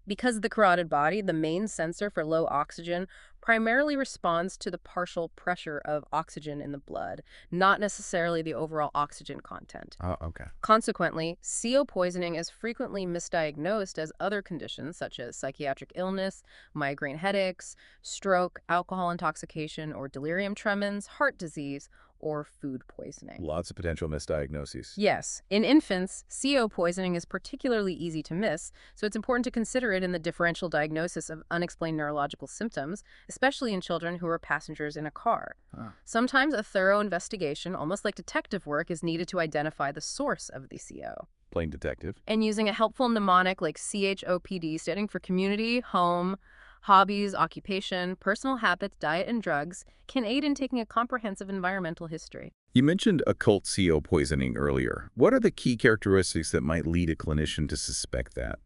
Because the carotid body, the main sensor for low oxygen, primarily responds to the partial pressure of oxygen in the blood, not necessarily the overall oxygen content. Oh, okay. Consequently, CO poisoning is frequently misdiagnosed as other conditions such as psychiatric illness, migraine headaches, stroke, alcohol intoxication or delirium tremens, heart disease, or food poisoning. Lots of potential misdiagnoses. Yes, in infants, CO poisoning is particularly easy to miss, so it's important to consider it in the differential diagnosis of unexplained neurological symptoms, especially in children who are passengers in a car. Sometimes a thorough investigation, almost like detective work, is needed to identify the source of the CO. Plain detective. And using a helpful mnemonic like CHOPD, standing for community, home, hobbies, occupation, personal habits, diet, and drugs, can aid in taking a comprehensive environmental history. You mentioned occult CO poisoning earlier. What are the key characteristics that might lead a clinician to suspect that?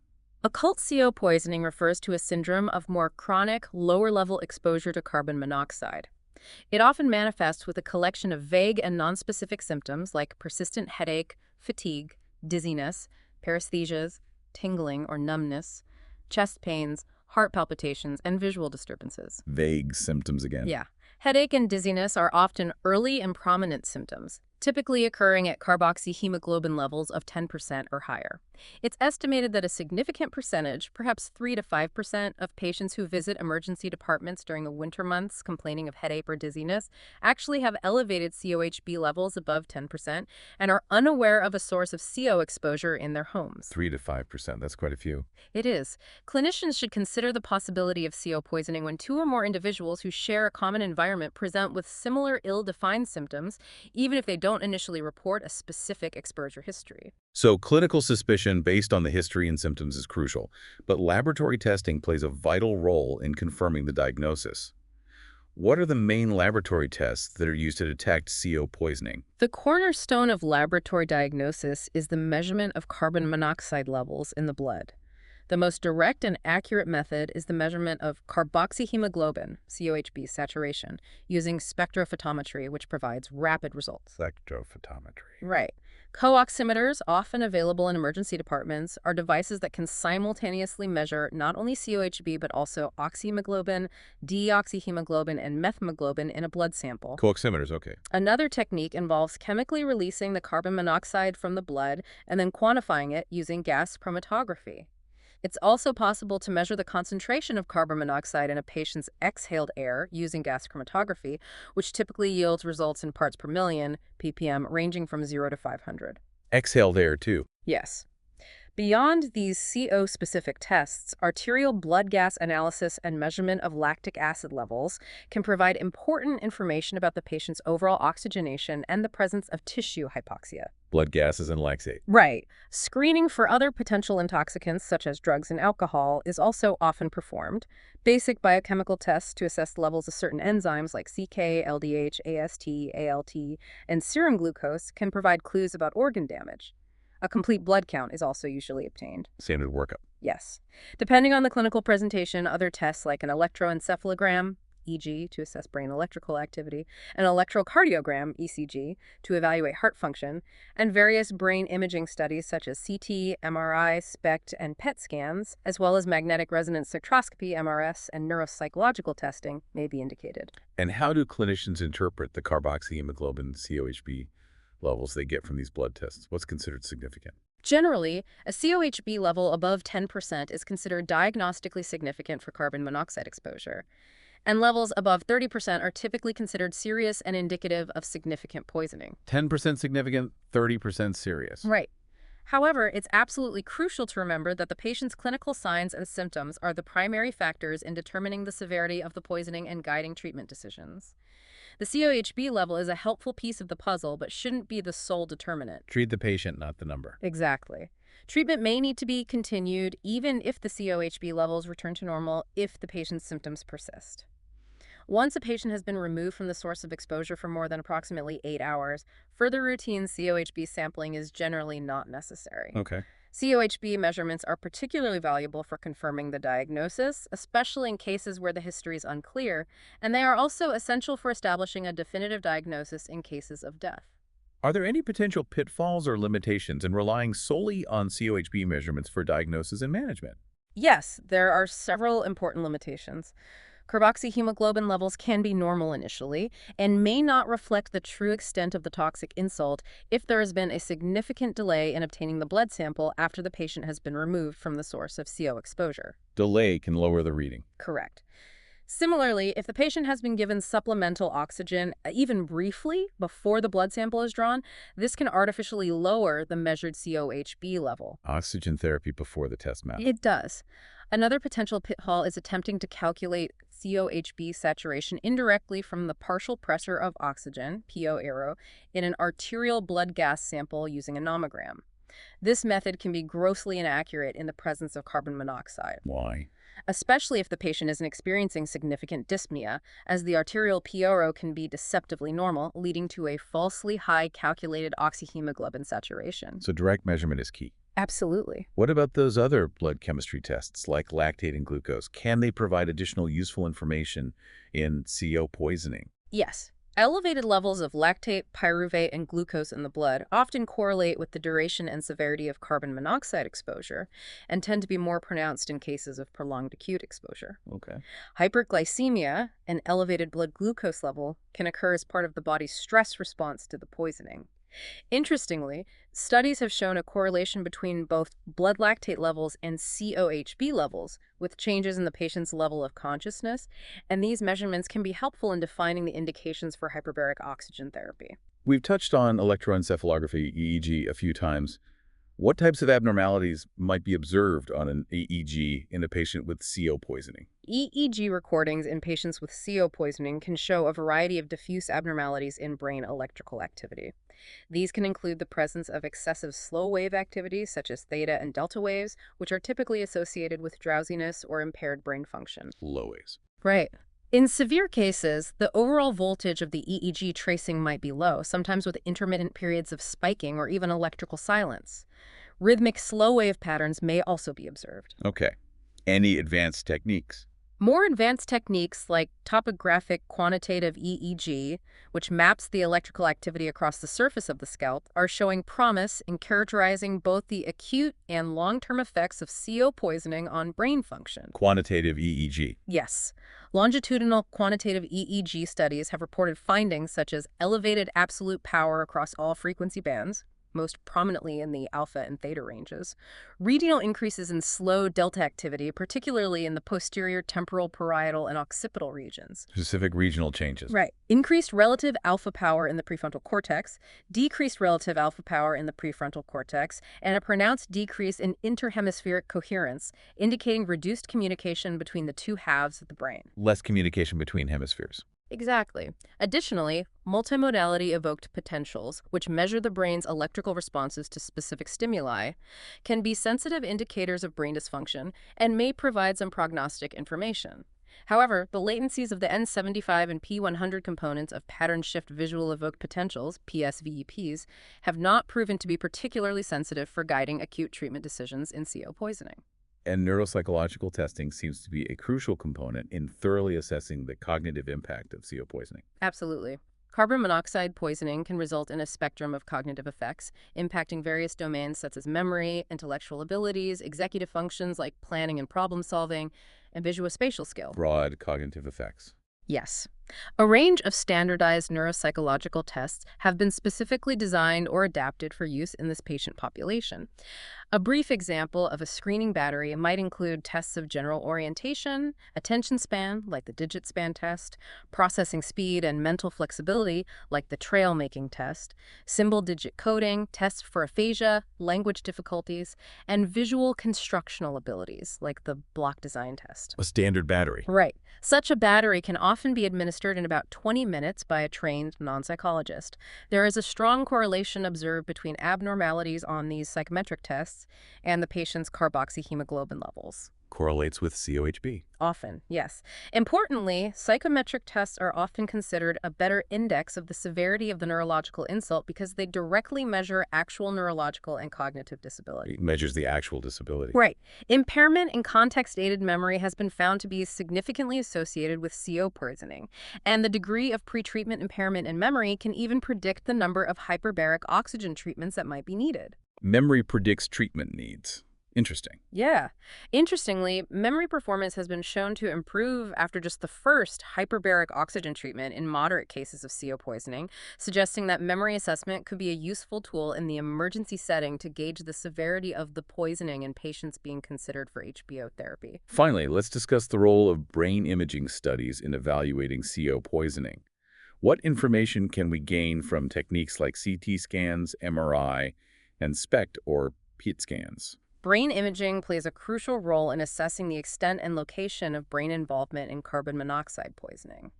Occult CO poisoning refers to a syndrome of more chronic, lower-level exposure to carbon monoxide. It often manifests with a collection of vague and nonspecific symptoms like persistent headache, fatigue, dizziness, paresthesias, tingling or numbness, chest pains, heart palpitations, and visual disturbances. Vague symptoms again. Yeah. Headache and dizziness are often early and prominent symptoms, typically occurring at carboxyhemoglobin levels of 10% or higher. It's estimated that a significant percentage, perhaps 3 to 5% of patients who visit emergency departments during the winter months complaining of headache or dizziness actually have elevated COHB levels above 10% and are unaware of a source of CO exposure in their homes. 3 to 5%, that's quite a few. It is. Clinicians should consider the possibility of CO poisoning when 2 or more individuals who share a common environment present with similar ill-defined symptoms, even if they don't initially report a specific exposure history. So clinical suspicion based on the history and symptoms is crucial, but laboratory testing plays a vital role in confirming the diagnosis. What are the main laboratory tests that are used to detect CO poisoning? The cornerstone of laboratory diagnosis is the measurement of carbon monoxide levels in the blood. The most direct and accurate method is the measurement of carboxyhemoglobin, COHB, saturation, using spectrophotometry, which provides rapid results. Spectrophotometry. Right. Co-oximeters, often available in emergency departments, are devices that can simultaneously measure not only COHB but also oxyhemoglobin, deoxyhemoglobin, and methemoglobin in a blood sample. Co-oximeters, okay. Another technique involves chemically releasing the carbon monoxide from the blood and then quantifying it using gas chromatography. It's also possible to measure the concentration of carbon monoxide in a patient's exhaled air using gas chromatography, which typically yields results in parts per million, ppm, ranging from 0 to 500. Exhaled air, too. Yes. Beyond these CO-specific tests, arterial blood gas analysis and measurement of lactic acid levels can provide important information about the patient's overall oxygenation and the presence of tissue hypoxia. Blood gases and laxate. Right. Screening for other potential intoxicants, such as drugs and alcohol, is also often performed. Basic biochemical tests to assess levels of certain enzymes like CK, LDH, AST, ALT, and serum glucose can provide clues about organ damage. A complete blood count is also usually obtained. Standard workup. Yes. Depending on the clinical presentation, other tests like an electroencephalogram, EG, to assess brain electrical activity, an electrocardiogram, ECG, to evaluate heart function, and various brain imaging studies such as CT, MRI, SPECT, and PET scans, as well as magnetic resonance spectroscopy, MRS, and neuropsychological testing may be indicated. And how do clinicians interpret the carboxyhemoglobin COHB levels they get from these blood tests? What's considered significant? Generally, a COHB level above 10% is considered diagnostically significant for carbon monoxide exposure, and levels above 30% are typically considered serious and indicative of significant poisoning. 10% significant, 30% serious. Right. However, it's absolutely crucial to remember that the patient's clinical signs and symptoms are the primary factors in determining the severity of the poisoning and guiding treatment decisions. The COHB level is a helpful piece of the puzzle, but shouldn't be the sole determinant. Treat the patient, not the number. Exactly. Treatment may need to be continued even if the COHB levels return to normal if the patient's symptoms persist. Once a patient has been removed from the source of exposure for more than approximately 8 hours, further routine COHB sampling is generally not necessary. Okay. COHB measurements are particularly valuable for confirming the diagnosis, especially in cases where the history is unclear, and they are also essential for establishing a definitive diagnosis in cases of death. Are there any potential pitfalls or limitations in relying solely on COHB measurements for diagnosis and management? Yes, there are several important limitations. Carboxyhemoglobin levels can be normal initially and may not reflect the true extent of the toxic insult if there has been a significant delay in obtaining the blood sample after the patient has been removed from the source of CO exposure. Delay can lower the reading. Correct. Similarly, if the patient has been given supplemental oxygen, even briefly, before the blood sample is drawn, this can artificially lower the measured COHB level. Oxygen therapy before the test map. It does. Another potential pitfall is attempting to calculate COHB saturation indirectly from the partial pressure of oxygen, PO arrow, in an arterial blood gas sample using a nomogram. This method can be grossly inaccurate in the presence of carbon monoxide. Why? Especially if the patient isn't experiencing significant dyspnea, as the arterial PRO can be deceptively normal, leading to a falsely high calculated oxyhemoglobin saturation. So direct measurement is key. Absolutely. What about those other blood chemistry tests like lactate and glucose? Can they provide additional useful information in CO poisoning? Yes. Elevated levels of lactate, pyruvate, and glucose in the blood often correlate with the duration and severity of carbon monoxide exposure and tend to be more pronounced in cases of prolonged acute exposure. Okay. Hyperglycemia, an elevated blood glucose level, can occur as part of the body's stress response to the poisoning. Interestingly, studies have shown a correlation between both blood lactate levels and COHB levels, with changes in the patient's level of consciousness, and these measurements can be helpful in defining the indications for hyperbaric oxygen therapy. We've touched on electroencephalography, EEG, a few times. What types of abnormalities might be observed on an EEG in a patient with CO poisoning? EEG recordings in patients with CO poisoning can show a variety of diffuse abnormalities in brain electrical activity. These can include the presence of excessive slow wave activity, such as theta and delta waves, which are typically associated with drowsiness or impaired brain function. Low waves. Right. In severe cases, the overall voltage of the EEG tracing might be low, sometimes with intermittent periods of spiking or even electrical silence. Rhythmic slow wave patterns may also be observed. Okay. Any advanced techniques? More advanced techniques like topographic quantitative EEG, which maps the electrical activity across the surface of the scalp, are showing promise in characterizing both the acute and long-term effects of CO poisoning on brain function. Quantitative EEG. Yes, longitudinal quantitative EEG studies have reported findings such as elevated absolute power across all frequency bands, most prominently in the alpha and theta ranges, regional increases in slow delta activity, particularly in the posterior temporal, parietal, and occipital regions. Specific regional changes. Right. Increased relative alpha power in the prefrontal cortex, decreased relative alpha power in the prefrontal cortex, and a pronounced decrease in interhemispheric coherence, indicating reduced communication between the two halves of the brain. Less communication between hemispheres. Exactly. Additionally, multimodality evoked potentials, which measure the brain's electrical responses to specific stimuli, can be sensitive indicators of brain dysfunction and may provide some prognostic information. However, the latencies of the N75 and P100 components of pattern shift visual evoked potentials, PSVEPs, have not proven to be particularly sensitive for guiding acute treatment decisions in CO poisoning. And neuropsychological testing seems to be a crucial component in thoroughly assessing the cognitive impact of CO poisoning. Absolutely. Carbon monoxide poisoning can result in a spectrum of cognitive effects, impacting various domains such as memory, intellectual abilities, executive functions like planning and problem solving, and visuospatial skill. Broad cognitive effects. Yes. A range of standardized neuropsychological tests have been specifically designed or adapted for use in this patient population. A brief example of a screening battery might include tests of general orientation, attention span, like the digit span test, processing speed and mental flexibility, like the trail-making test, symbol-digit coding, tests for aphasia, language difficulties, and visual constructional abilities, like the block design test. A standard battery. Right. Such a battery can often be administered in about 20 minutes by a trained non-psychologist. There is a strong correlation observed between abnormalities on these psychometric tests and the patient's carboxyhemoglobin levels. Correlates with COHB. Often, yes. Importantly, psychometric tests are often considered a better index of the severity of the neurological insult because they directly measure actual neurological and cognitive disability. It measures the actual disability. Right. Impairment in context-aided memory has been found to be significantly associated with CO poisoning, and the degree of pretreatment impairment in memory can even predict the number of hyperbaric oxygen treatments that might be needed. Memory predicts treatment needs. Interesting. Yeah. Interestingly, memory performance has been shown to improve after just the first hyperbaric oxygen treatment in moderate cases of CO poisoning, suggesting that memory assessment could be a useful tool in the emergency setting to gauge the severity of the poisoning in patients being considered for HBO therapy. Finally, let's discuss the role of brain imaging studies in evaluating CO poisoning. What information can we gain from techniques like CT scans, MRI, and SPECT or PET scans? Brain imaging plays a crucial role in assessing the extent and location of brain involvement in carbon monoxide poisoning.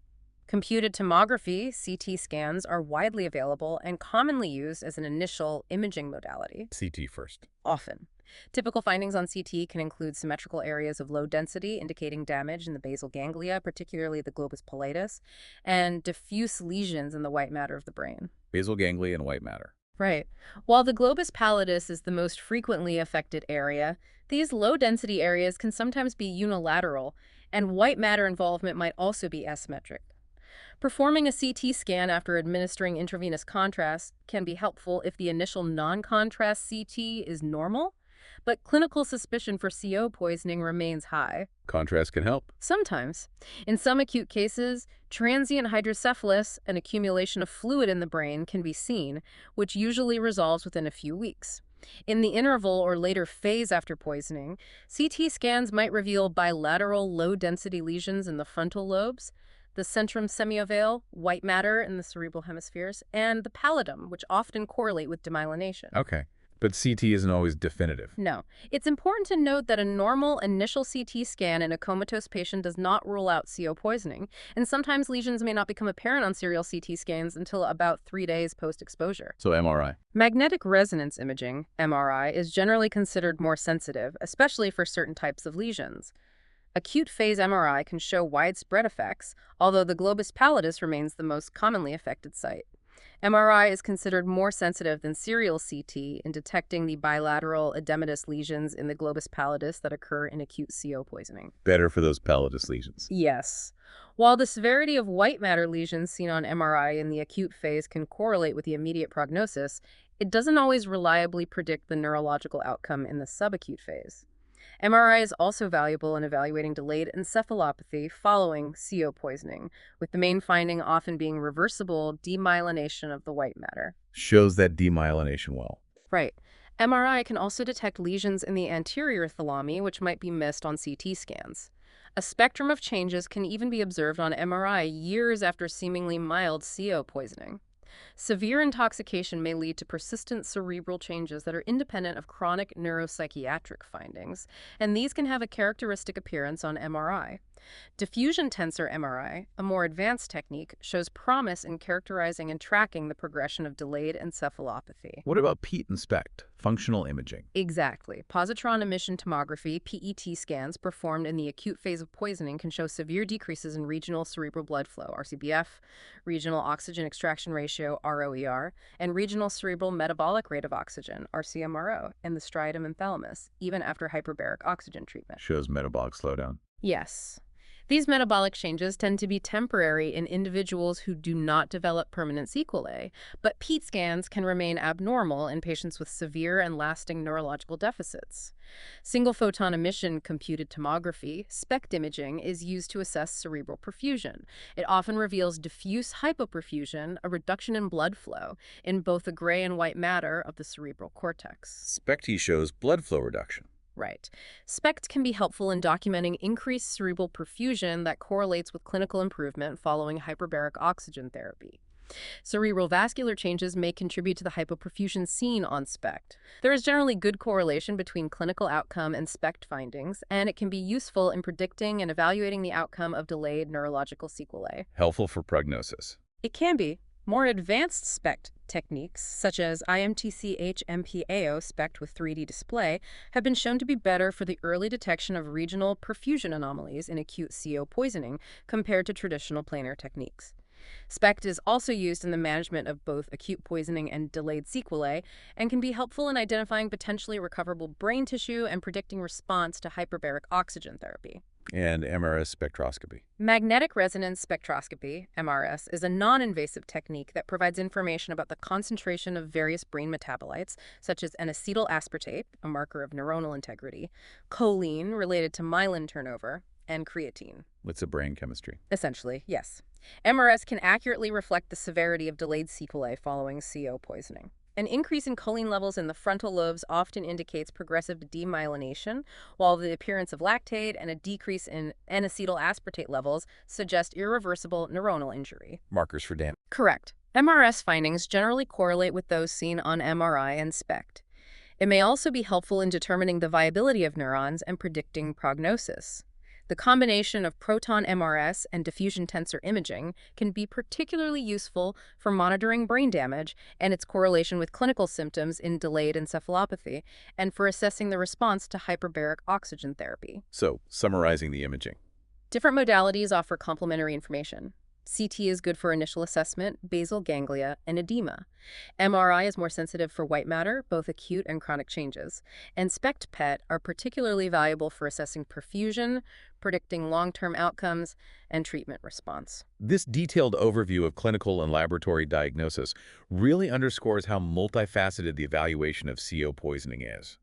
Computed tomography, CT scans, are widely available and commonly used as an initial imaging modality. CT first. Often. Typical findings on CT can include symmetrical areas of low density indicating damage in the basal ganglia, particularly the globus pallidus, and diffuse lesions in the white matter of the brain. Basal ganglia and white matter. Right. While the globus pallidus is the most frequently affected area, these low-density areas can sometimes be unilateral, and white matter involvement might also be asymmetric. Performing a CT scan after administering intravenous contrast can be helpful if the initial non-contrast CT is normal, but clinical suspicion for CO poisoning remains high. Contrast can help. Sometimes. In some acute cases, transient hydrocephalus, an accumulation of fluid in the brain, can be seen, which usually resolves within a few weeks. In the interval or later phase after poisoning, CT scans might reveal bilateral low-density lesions in the frontal lobes, the centrum semiovale, white matter in the cerebral hemispheres, and the pallidum, which often correlate with demyelination. Okay. But CT isn't always definitive. No. It's important to note that a normal initial CT scan in a comatose patient does not rule out CO poisoning, and sometimes lesions may not become apparent on serial CT scans until about 3 days post-exposure. So MRI. Magnetic resonance imaging, MRI, is generally considered more sensitive, especially for certain types of lesions. Acute phase MRI can show widespread effects, although the globus pallidus remains the most commonly affected site. MRI is considered more sensitive than serial CT in detecting the bilateral edematous lesions in the globus pallidus that occur in acute CO poisoning. Better for those pallidus lesions. Yes. While the severity of white matter lesions seen on MRI in the acute phase can correlate with the immediate prognosis, it doesn't always reliably predict the neurological outcome in the subacute phase. MRI is also valuable in evaluating delayed encephalopathy following CO poisoning, with the main finding often being reversible demyelination of the white matter. Shows that demyelination well. Right. MRI can also detect lesions in the anterior thalami, which might be missed on CT scans. A spectrum of changes can even be observed on MRI years after seemingly mild CO poisoning. Severe intoxication may lead to persistent cerebral changes that are independent of chronic neuropsychiatric findings, and these can have a characteristic appearance on MRI. Diffusion tensor MRI, a more advanced technique, shows promise in characterizing and tracking the progression of delayed encephalopathy. What about PET and SPECT, functional imaging? Exactly. Positron emission tomography, PET scans performed in the acute phase of poisoning can show severe decreases in regional cerebral blood flow, RCBF, regional oxygen extraction ratio, ROER, and regional cerebral metabolic rate of oxygen, RCMRO, in the striatum and thalamus, even after hyperbaric oxygen treatment. Shows metabolic slowdown. Yes. These metabolic changes tend to be temporary in individuals who do not develop permanent sequelae, but PET scans can remain abnormal in patients with severe and lasting neurological deficits. Single-photon emission computed tomography, SPECT imaging, is used to assess cerebral perfusion. It often reveals diffuse hypoperfusion, a reduction in blood flow, in both the gray and white matter of the cerebral cortex. SPECT shows blood flow reduction. Right. SPECT can be helpful in documenting increased cerebral perfusion that correlates with clinical improvement following hyperbaric oxygen therapy. Cerebral vascular changes may contribute to the hypoperfusion seen on SPECT. There is generally good correlation between clinical outcome and SPECT findings, and it can be useful in predicting and evaluating the outcome of delayed neurological sequelae. Helpful for prognosis. It can be. More advanced SPECT techniques, such as IMTCH-MPAO SPECT with 3D display, have been shown to be better for the early detection of regional perfusion anomalies in acute CO poisoning compared to traditional planar techniques. SPECT is also used in the management of both acute poisoning and delayed sequelae and can be helpful in identifying potentially recoverable brain tissue and predicting response to hyperbaric oxygen therapy. And MRS spectroscopy. Magnetic resonance spectroscopy, MRS, is a non-invasive technique that provides information about the concentration of various brain metabolites, such as N-acetyl aspartate, a marker of neuronal integrity, choline, related to myelin turnover, and creatine. It's a brain chemistry. Essentially, yes. MRS can accurately reflect the severity of delayed sequelae following CO poisoning. An increase in choline levels in the frontal lobes often indicates progressive demyelination, while the appearance of lactate and a decrease in N-acetyl aspartate levels suggest irreversible neuronal injury. Markers for damage. Correct. MRS findings generally correlate with those seen on MRI and SPECT. It may also be helpful in determining the viability of neurons and predicting prognosis. The combination of proton MRS and diffusion tensor imaging can be particularly useful for monitoring brain damage and its correlation with clinical symptoms in delayed encephalopathy, and for assessing the response to hyperbaric oxygen therapy. So, summarizing the imaging. Different modalities offer complementary information. CT is good for initial assessment, basal ganglia, and edema. MRI is more sensitive for white matter, both acute and chronic changes. And SPECT PET are particularly valuable for assessing perfusion, predicting long-term outcomes, and treatment response. This detailed overview of clinical and laboratory diagnosis really underscores how multifaceted the evaluation of CO poisoning is.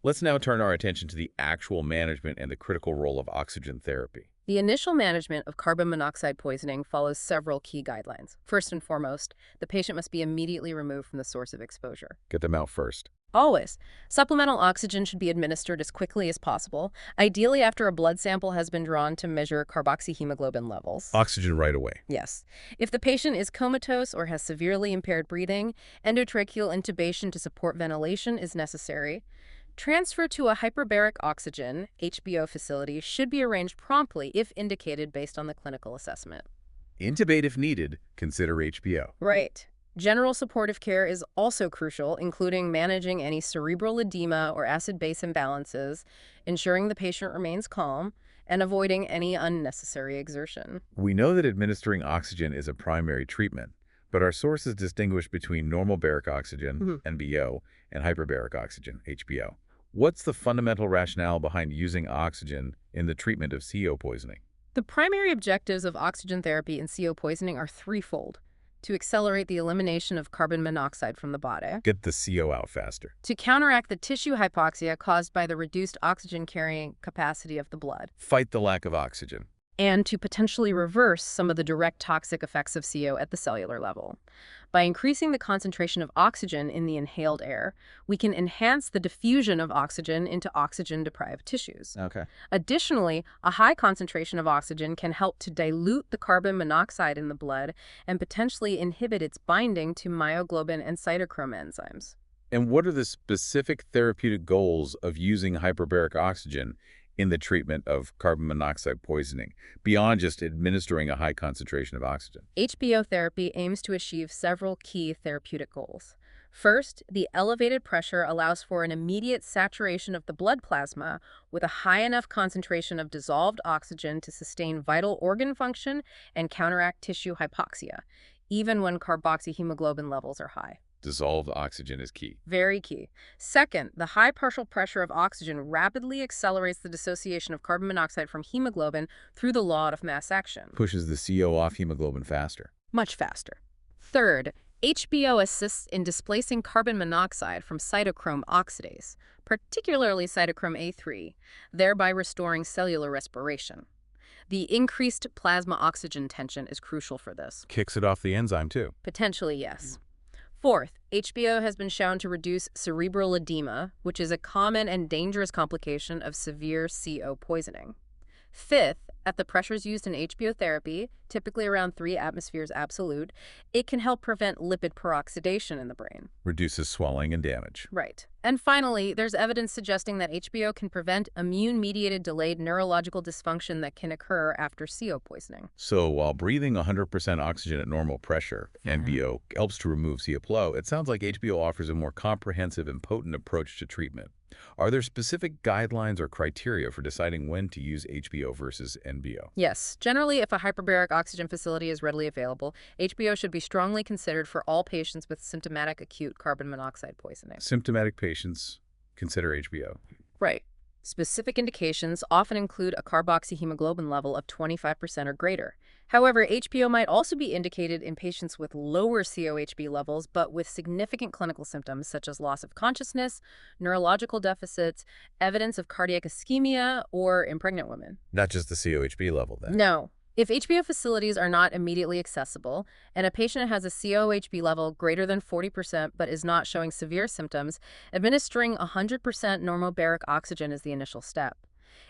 Let's now turn our attention to the actual management and the critical role of oxygen therapy. The initial management of carbon monoxide poisoning follows several key guidelines. First and foremost, the patient must be immediately removed from the source of exposure. Get them out first. Always. Supplemental oxygen should be administered as quickly as possible, ideally after a blood sample has been drawn to measure carboxyhemoglobin levels. Oxygen right away. Yes. If the patient is comatose or has severely impaired breathing, endotracheal intubation to support ventilation is necessary. Transfer to a hyperbaric oxygen, HBO facility, should be arranged promptly if indicated based on the clinical assessment. Intubate if needed, consider HBO. Right. General supportive care is also crucial, including managing any cerebral edema or acid-base imbalances, ensuring the patient remains calm, and avoiding any unnecessary exertion. We know that administering oxygen is a primary treatment, but our sources distinguish between normal baric oxygen, NBO, and hyperbaric oxygen, HBO. What's the fundamental rationale behind using oxygen in the treatment of CO poisoning? The primary objectives of oxygen therapy in CO poisoning are threefold: to accelerate the elimination of carbon monoxide from the body, Get the CO out faster. to counteract the tissue hypoxia caused by the reduced oxygen-carrying capacity of the blood, Fight the lack of oxygen. and to potentially reverse some of the direct toxic effects of CO at the cellular level. By increasing the concentration of oxygen in the inhaled air, we can enhance the diffusion of oxygen into oxygen-deprived tissues. Okay. Additionally, a high concentration of oxygen can help to dilute the carbon monoxide in the blood and potentially inhibit its binding to myoglobin and cytochrome enzymes. And what are the specific therapeutic goals of using hyperbaric oxygen in the treatment of carbon monoxide poisoning, beyond just administering a high concentration of oxygen? HBO therapy aims to achieve several key therapeutic goals. First, the elevated pressure allows for an immediate saturation of the blood plasma with a high enough concentration of dissolved oxygen to sustain vital organ function and counteract tissue hypoxia, even when carboxyhemoglobin levels are high. Dissolved oxygen is key. Very key. Second, the high partial pressure of oxygen rapidly accelerates the dissociation of carbon monoxide from hemoglobin through the law of mass action. Pushes the CO off hemoglobin faster. Much faster. Third, HBO assists in displacing carbon monoxide from cytochrome oxidase, particularly cytochrome A3, thereby restoring cellular respiration. The increased plasma oxygen tension is crucial for this. Kicks it off the enzyme, too. Potentially, yes. Fourth, HBO has been shown to reduce cerebral edema, which is a common and dangerous complication of severe CO poisoning. Fifth, at the pressures used in HBO therapy, typically around 3 atmospheres absolute, it can help prevent lipid peroxidation in the brain. Reduces swelling and damage. Right. And finally, there's evidence suggesting that HBO can prevent immune-mediated delayed neurological dysfunction that can occur after CO poisoning. So while breathing 100% oxygen at normal pressure, NBO, helps to remove CO flow, it sounds like HBO offers a more comprehensive and potent approach to treatment. Are there specific guidelines or criteria for deciding when to use HBO versus NBO? Yes. Generally, if a hyperbaric oxygen facility is readily available, HBO should be strongly considered for all patients with symptomatic acute carbon monoxide poisoning. Symptomatic patients consider HBO. Right. Specific indications often include a carboxyhemoglobin level of 25% or greater. However, HBO might also be indicated in patients with lower COHB levels but with significant clinical symptoms such as loss of consciousness, neurological deficits, evidence of cardiac ischemia, or in pregnant women. Not just the COHB level, then. No. If HBO facilities are not immediately accessible and a patient has a COHB level greater than 40% but is not showing severe symptoms, administering 100% normal baric oxygen is the initial step.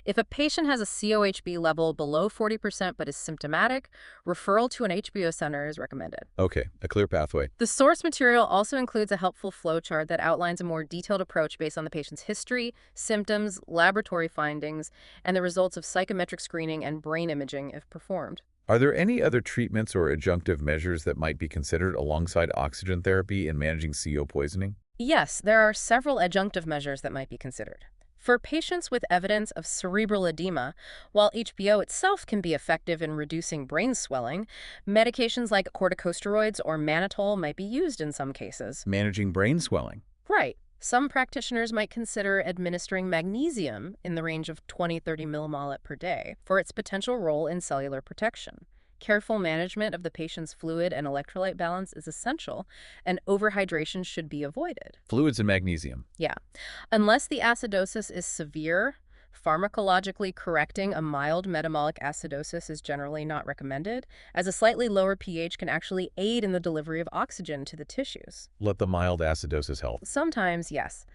If a patient has a COHB level below 40% but is symptomatic, referral to an HBO center is recommended. Okay, a clear pathway. The source material also includes a helpful flowchart that outlines a more detailed approach based on the patient's history, symptoms, laboratory findings, and the results of psychometric screening and brain imaging if performed. Are there any other treatments or adjunctive measures that might be considered alongside oxygen therapy in managing CO poisoning? Yes, there are several adjunctive measures that might be considered. For patients with evidence of cerebral edema, while HBO itself can be effective in reducing brain swelling, medications like corticosteroids or mannitol might be used in some cases. Managing brain swelling. Right. Some practitioners might consider administering magnesium in the range of 20-30 millimol per day for its potential role in cellular protection. Careful management of the patient's fluid and electrolyte balance is essential, and overhydration should be avoided. Fluids and magnesium. Yeah. Unless the acidosis is severe, pharmacologically correcting a mild metabolic acidosis is generally not recommended, as a slightly lower pH can actually aid in the delivery of oxygen to the tissues. Let the mild acidosis help. Sometimes, yes.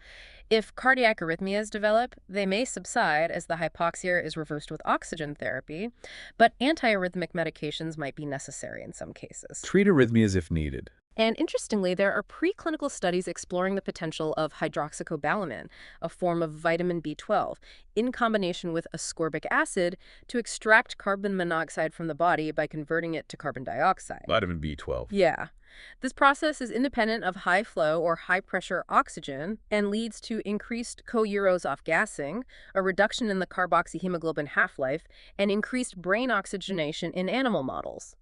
If cardiac arrhythmias develop, they may subside as the hypoxia is reversed with oxygen therapy, but antiarrhythmic medications might be necessary in some cases. Treat arrhythmias if needed. And interestingly, there are preclinical studies exploring the potential of hydroxycobalamin, a form of vitamin B12, in combination with ascorbic acid to extract carbon monoxide from the body by converting it to carbon dioxide. Vitamin B12. Yeah. This process is independent of high flow or high pressure oxygen and leads to increased co-urose off-gassing, a reduction in the carboxyhemoglobin half-life, and increased brain oxygenation in animal models.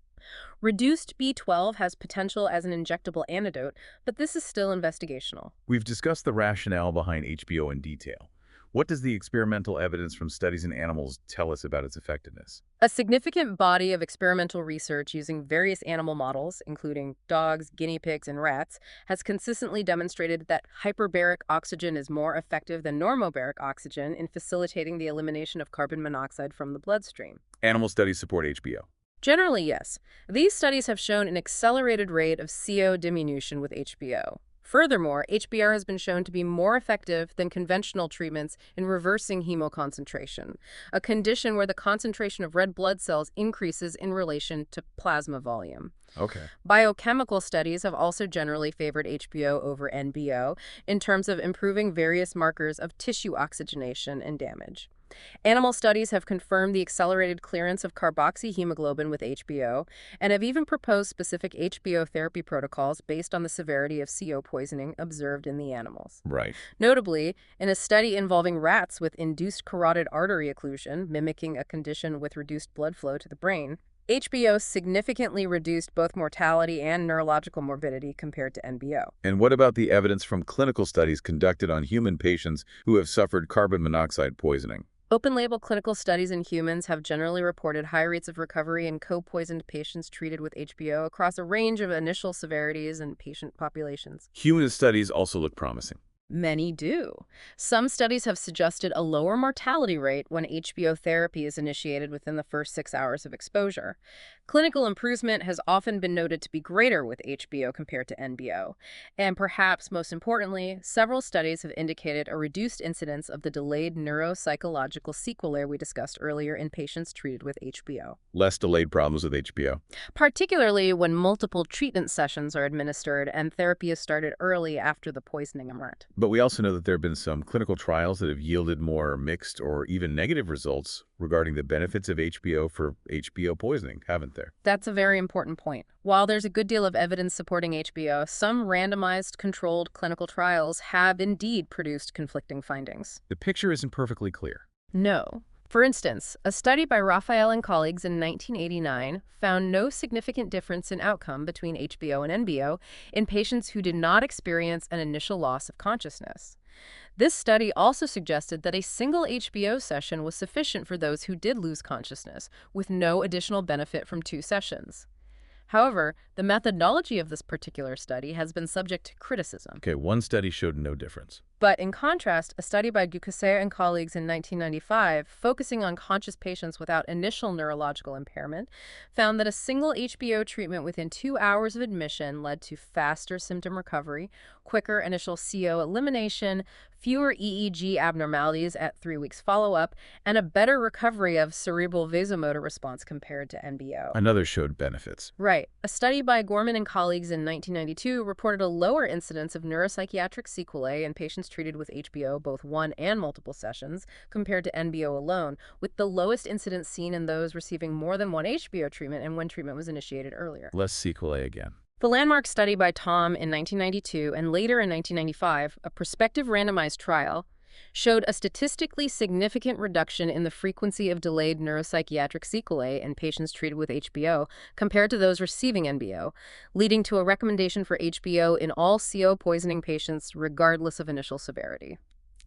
Reduced B12 has potential as an injectable antidote, but this is still investigational. We've discussed the rationale behind HBO in detail. What does the experimental evidence from studies in animals tell us about its effectiveness? A significant body of experimental research using various animal models, including dogs, guinea pigs, and rats, has consistently demonstrated that hyperbaric oxygen is more effective than normobaric oxygen in facilitating the elimination of carbon monoxide from the bloodstream. Animal studies support HBO. Generally, yes. These studies have shown an accelerated rate of CO diminution with HBO. Furthermore, HBr has been shown to be more effective than conventional treatments in reversing hemoconcentration, a condition where the concentration of red blood cells increases in relation to plasma volume. Okay. Biochemical studies have also generally favored HBO over NBO in terms of improving various markers of tissue oxygenation and damage. Animal studies have confirmed the accelerated clearance of carboxyhemoglobin with HBO and have even proposed specific HBO therapy protocols based on the severity of CO poisoning observed in the animals. Right. Notably, in a study involving rats with induced carotid artery occlusion, mimicking a condition with reduced blood flow to the brain, HBO significantly reduced both mortality and neurological morbidity compared to NBO. And what about the evidence from clinical studies conducted on human patients who have suffered carbon monoxide poisoning? Open-label clinical studies in humans have generally reported high rates of recovery in co-poisoned patients treated with HBO across a range of initial severities and patient populations. Human studies also look promising. Many do. Some studies have suggested a lower mortality rate when HBO therapy is initiated within the first 6 hours of exposure. Clinical improvement has often been noted to be greater with HBO compared to NBO. And perhaps most importantly, several studies have indicated a reduced incidence of the delayed neuropsychological sequelae we discussed earlier in patients treated with HBO. Less delayed problems with HBO. Particularly when multiple treatment sessions are administered and therapy is started early after the poisoning emerged. But we also know that there have been some clinical trials that have yielded more mixed or even negative results regarding the benefits of HBO for HBO poisoning, haven't there? That's a very important point. While there's a good deal of evidence supporting HBO, some randomized controlled clinical trials have indeed produced conflicting findings. The picture isn't perfectly clear. No. For instance, a study by Raphael and colleagues in 1989 found no significant difference in outcome between HBO and NBO in patients who did not experience an initial loss of consciousness. This study also suggested that a single HBO session was sufficient for those who did lose consciousness, with no additional benefit from 2 sessions. However, the methodology of this particular study has been subject to criticism. Okay, one study showed no difference. But in contrast, a study by Gucasser and colleagues in 1995, focusing on conscious patients without initial neurological impairment, found that a single HBO treatment within 2 hours of admission led to faster symptom recovery, quicker initial CO elimination, fewer EEG abnormalities at 3 weeks follow-up, and a better recovery of cerebral vasomotor response compared to NBO. Another showed benefits. Right. A study by Gorman and colleagues in 1992 reported a lower incidence of neuropsychiatric sequelae in patients treated with HBO, both one and multiple sessions, compared to NBO alone, with the lowest incidence seen in those receiving more than one HBO treatment and when treatment was initiated earlier. Less sequelae again. The landmark study by Tom in 1992 and later in 1995, a prospective randomized trial, showed a statistically significant reduction in the frequency of delayed neuropsychiatric sequelae in patients treated with HBO compared to those receiving NBO, leading to a recommendation for HBO in all CO poisoning patients regardless of initial severity.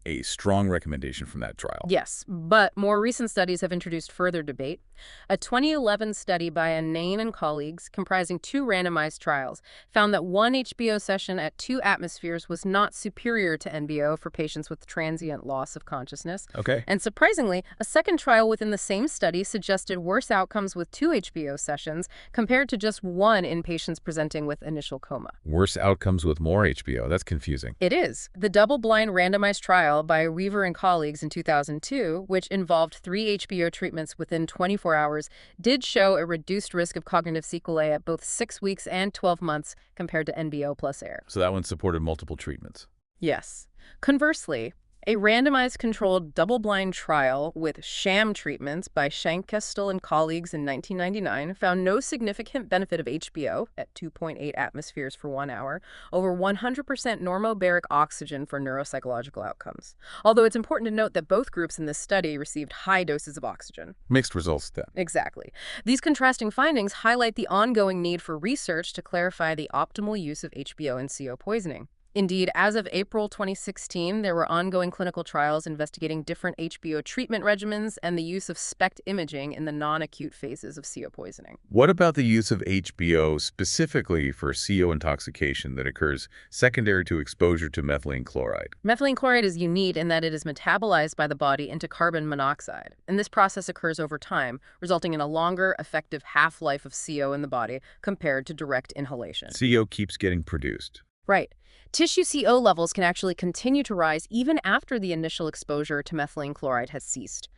A strong recommendation from that trial. Yes, but more recent studies have introduced further debate. A 2011 study by Jain and colleagues, comprising 2 randomized trials, found that one HBO session at 2 atmospheres was not superior to NBO for patients with transient loss of consciousness. Okay. And surprisingly, a second trial within the same study suggested worse outcomes with 2 HBO sessions compared to just 1 in patients presenting with initial coma. Worse outcomes with more HBO. That's confusing. It is. The double-blind randomized trial trial by Weaver and colleagues in 2002, which involved 3 HBO treatments within 24 hours, did show a reduced risk of cognitive sequelae at both 6 weeks and 12 months compared to NBO plus air. So that one supported multiple treatments. Yes. Conversely, a randomized controlled double-blind trial with sham treatments by Shankestel and colleagues in 1999 found no significant benefit of HBO at 2.8 atmospheres for 1 hour over 100% normobaric oxygen for neuropsychological outcomes. Although it's important to note that both groups in this study received high doses of oxygen. Mixed results then. Exactly. These contrasting findings highlight the ongoing need for research to clarify the optimal use of HBO in CO poisoning. Indeed, as of April 2016, there were ongoing clinical trials investigating different HBO treatment regimens and the use of SPECT imaging in the non-acute phases of CO poisoning. What about the use of HBO specifically for CO intoxication that occurs secondary to exposure to methylene chloride? Methylene chloride is unique in that it is metabolized by the body into carbon monoxide, and this process occurs over time, resulting in a longer, effective half-life of CO in the body compared to direct inhalation. CO keeps getting produced. Right. Tissue CO levels can actually continue to rise even after the initial exposure to methylene chloride has ceased.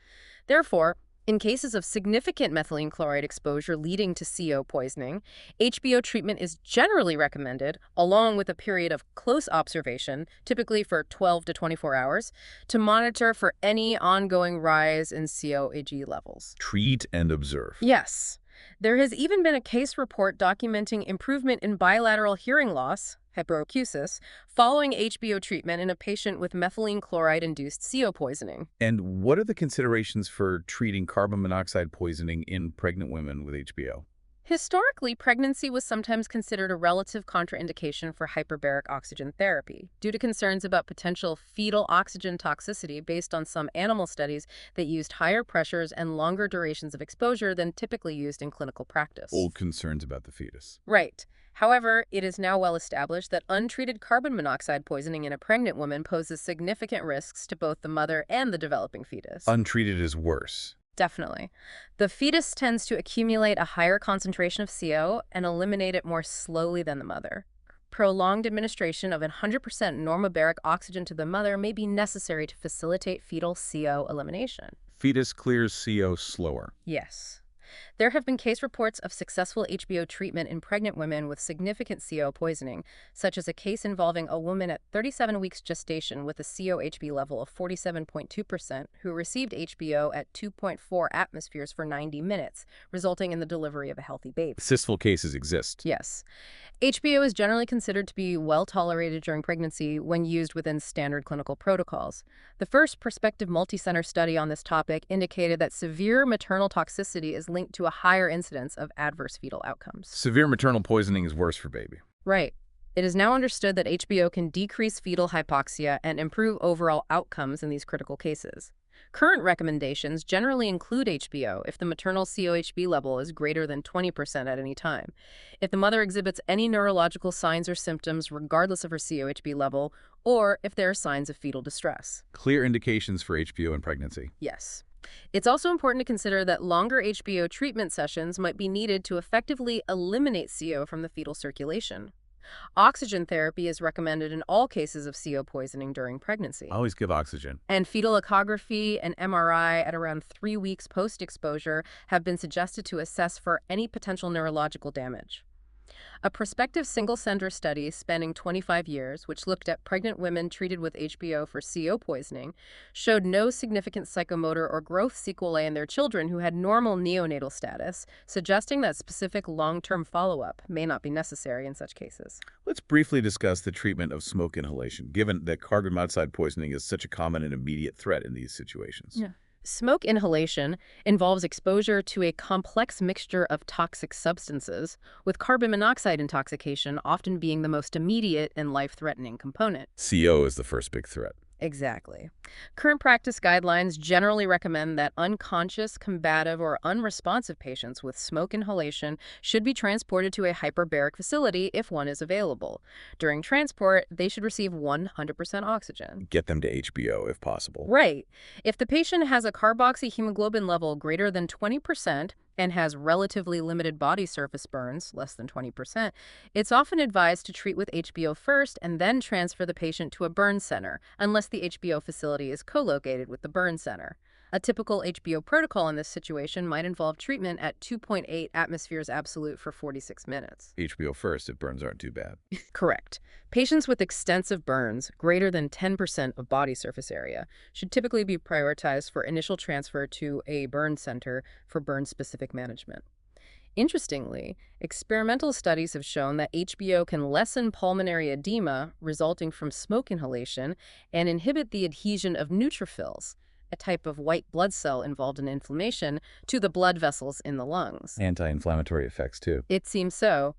Therefore, in cases of significant methylene chloride exposure leading to CO poisoning, HBO treatment is generally recommended, along with a period of close observation, typically for 12 to 24 hours, to monitor for any ongoing rise in COAG levels. Treat and observe. Yes. There has even been a case report documenting improvement in bilateral hearing loss, hyperacusis, following HBO treatment in a patient with methylene chloride-induced CO poisoning. And what are the considerations for treating carbon monoxide poisoning in pregnant women with HBO? Historically, pregnancy was sometimes considered a relative contraindication for hyperbaric oxygen therapy due to concerns about potential fetal oxygen toxicity based on some animal studies that used higher pressures and longer durations of exposure than typically used in clinical practice. Old concerns about the fetus. Right. However, it is now well established that untreated carbon monoxide poisoning in a pregnant woman poses significant risks to both the mother and the developing fetus. Untreated is worse. Definitely. The fetus tends to accumulate a higher concentration of CO and eliminate it more slowly than the mother. Prolonged administration of 100% normobaric oxygen to the mother may be necessary to facilitate fetal CO elimination. Fetus clears CO slower. Yes. There have been case reports of successful HBO treatment in pregnant women with significant CO poisoning, such as a case involving a woman at 37 weeks gestation with a CO-HB level of 47.2% who received HBO at 2.4 atmospheres for 90 minutes, resulting in the delivery of a healthy baby. Cystful cases exist. Yes. HBO is generally considered to be well tolerated during pregnancy when used within standard clinical protocols. The first prospective multi-center study on this topic indicated that severe maternal toxicity is linked to a higher incidence of adverse fetal outcomes. Severe maternal poisoning is worse for baby. Right. It is now understood that HBO can decrease fetal hypoxia and improve overall outcomes in these critical cases. Current recommendations generally include HBO if the maternal COHB level is greater than 20% at any time, if the mother exhibits any neurological signs or symptoms regardless of her COHB level, or if there are signs of fetal distress. Clear indications for HBO in pregnancy. Yes. It's also important to consider that longer HBO treatment sessions might be needed to effectively eliminate CO from the fetal circulation. Oxygen therapy is recommended in all cases of CO poisoning during pregnancy. Always give oxygen. And fetal echography and MRI at around 3 weeks post-exposure have been suggested to assess for any potential neurological damage. A prospective single-center study spanning 25 years, which looked at pregnant women treated with HBO for CO poisoning, showed no significant psychomotor or growth sequelae in their children who had normal neonatal status, suggesting that specific long-term follow-up may not be necessary in such cases. Let's briefly discuss the treatment of smoke inhalation, given that carbon monoxide poisoning is such a common and immediate threat in these situations. Yeah. Smoke inhalation involves exposure to a complex mixture of toxic substances, with carbon monoxide intoxication often being the most immediate and life-threatening component. CO is the first big threat. Exactly. Current practice guidelines generally recommend that unconscious, combative, or unresponsive patients with smoke inhalation should be transported to a hyperbaric facility if one is available. During transport, they should receive 100% oxygen. Get them to HBO if possible. Right. If the patient has a carboxyhemoglobin level greater than 20%, and has relatively limited body surface burns, less than 20%, it's often advised to treat with HBO first and then transfer the patient to a burn center, unless the HBO facility is co-located with the burn center. A typical HBO protocol in this situation might involve treatment at 2.8 atmospheres absolute for 46 minutes. HBO first if burns aren't too bad. Correct. Patients with extensive burns, greater than 10% of body surface area, should typically be prioritized for initial transfer to a burn center for burn-specific management. Interestingly, experimental studies have shown that HBO can lessen pulmonary edema resulting from smoke inhalation and inhibit the adhesion of neutrophils, a type of white blood cell involved in inflammation, to the blood vessels in the lungs. Anti-inflammatory effects, too. It seems so.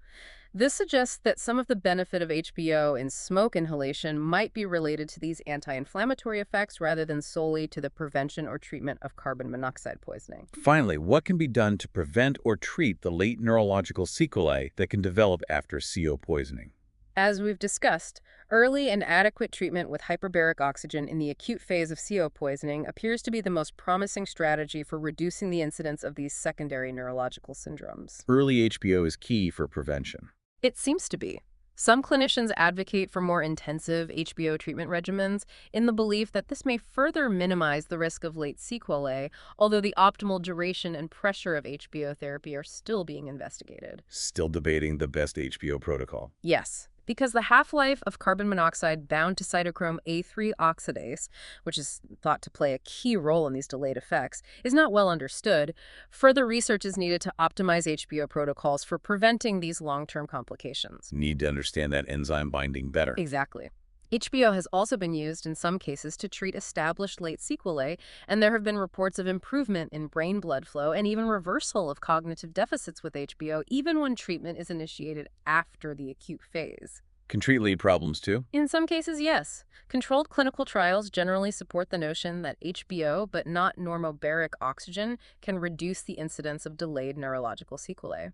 This suggests that some of the benefit of HBO in smoke inhalation might be related to these anti-inflammatory effects rather than solely to the prevention or treatment of carbon monoxide poisoning. Finally, what can be done to prevent or treat the late neurological sequelae that can develop after CO poisoning? As we've discussed, early and adequate treatment with hyperbaric oxygen in the acute phase of CO poisoning appears to be the most promising strategy for reducing the incidence of these secondary neurological syndromes. Early HBO is key for prevention. It seems to be. Some clinicians advocate for more intensive HBO treatment regimens in the belief that this may further minimize the risk of late sequelae, although the optimal duration and pressure of HBO therapy are still being investigated. Still debating the best HBO protocol. Yes, because the half-life of carbon monoxide bound to cytochrome A3 oxidase, which is thought to play a key role in these delayed effects, is not well understood. Further research is needed to optimize HBO protocols for preventing these long-term complications. Need to understand that enzyme binding better. Exactly. HBO has also been used in some cases to treat established late sequelae, and there have been reports of improvement in brain blood flow and even reversal of cognitive deficits with HBO, even when treatment is initiated after the acute phase. Can treat lead problems too? In some cases, yes. Controlled clinical trials generally support the notion that HBO, but not normobaric oxygen, can reduce the incidence of delayed neurological sequelae.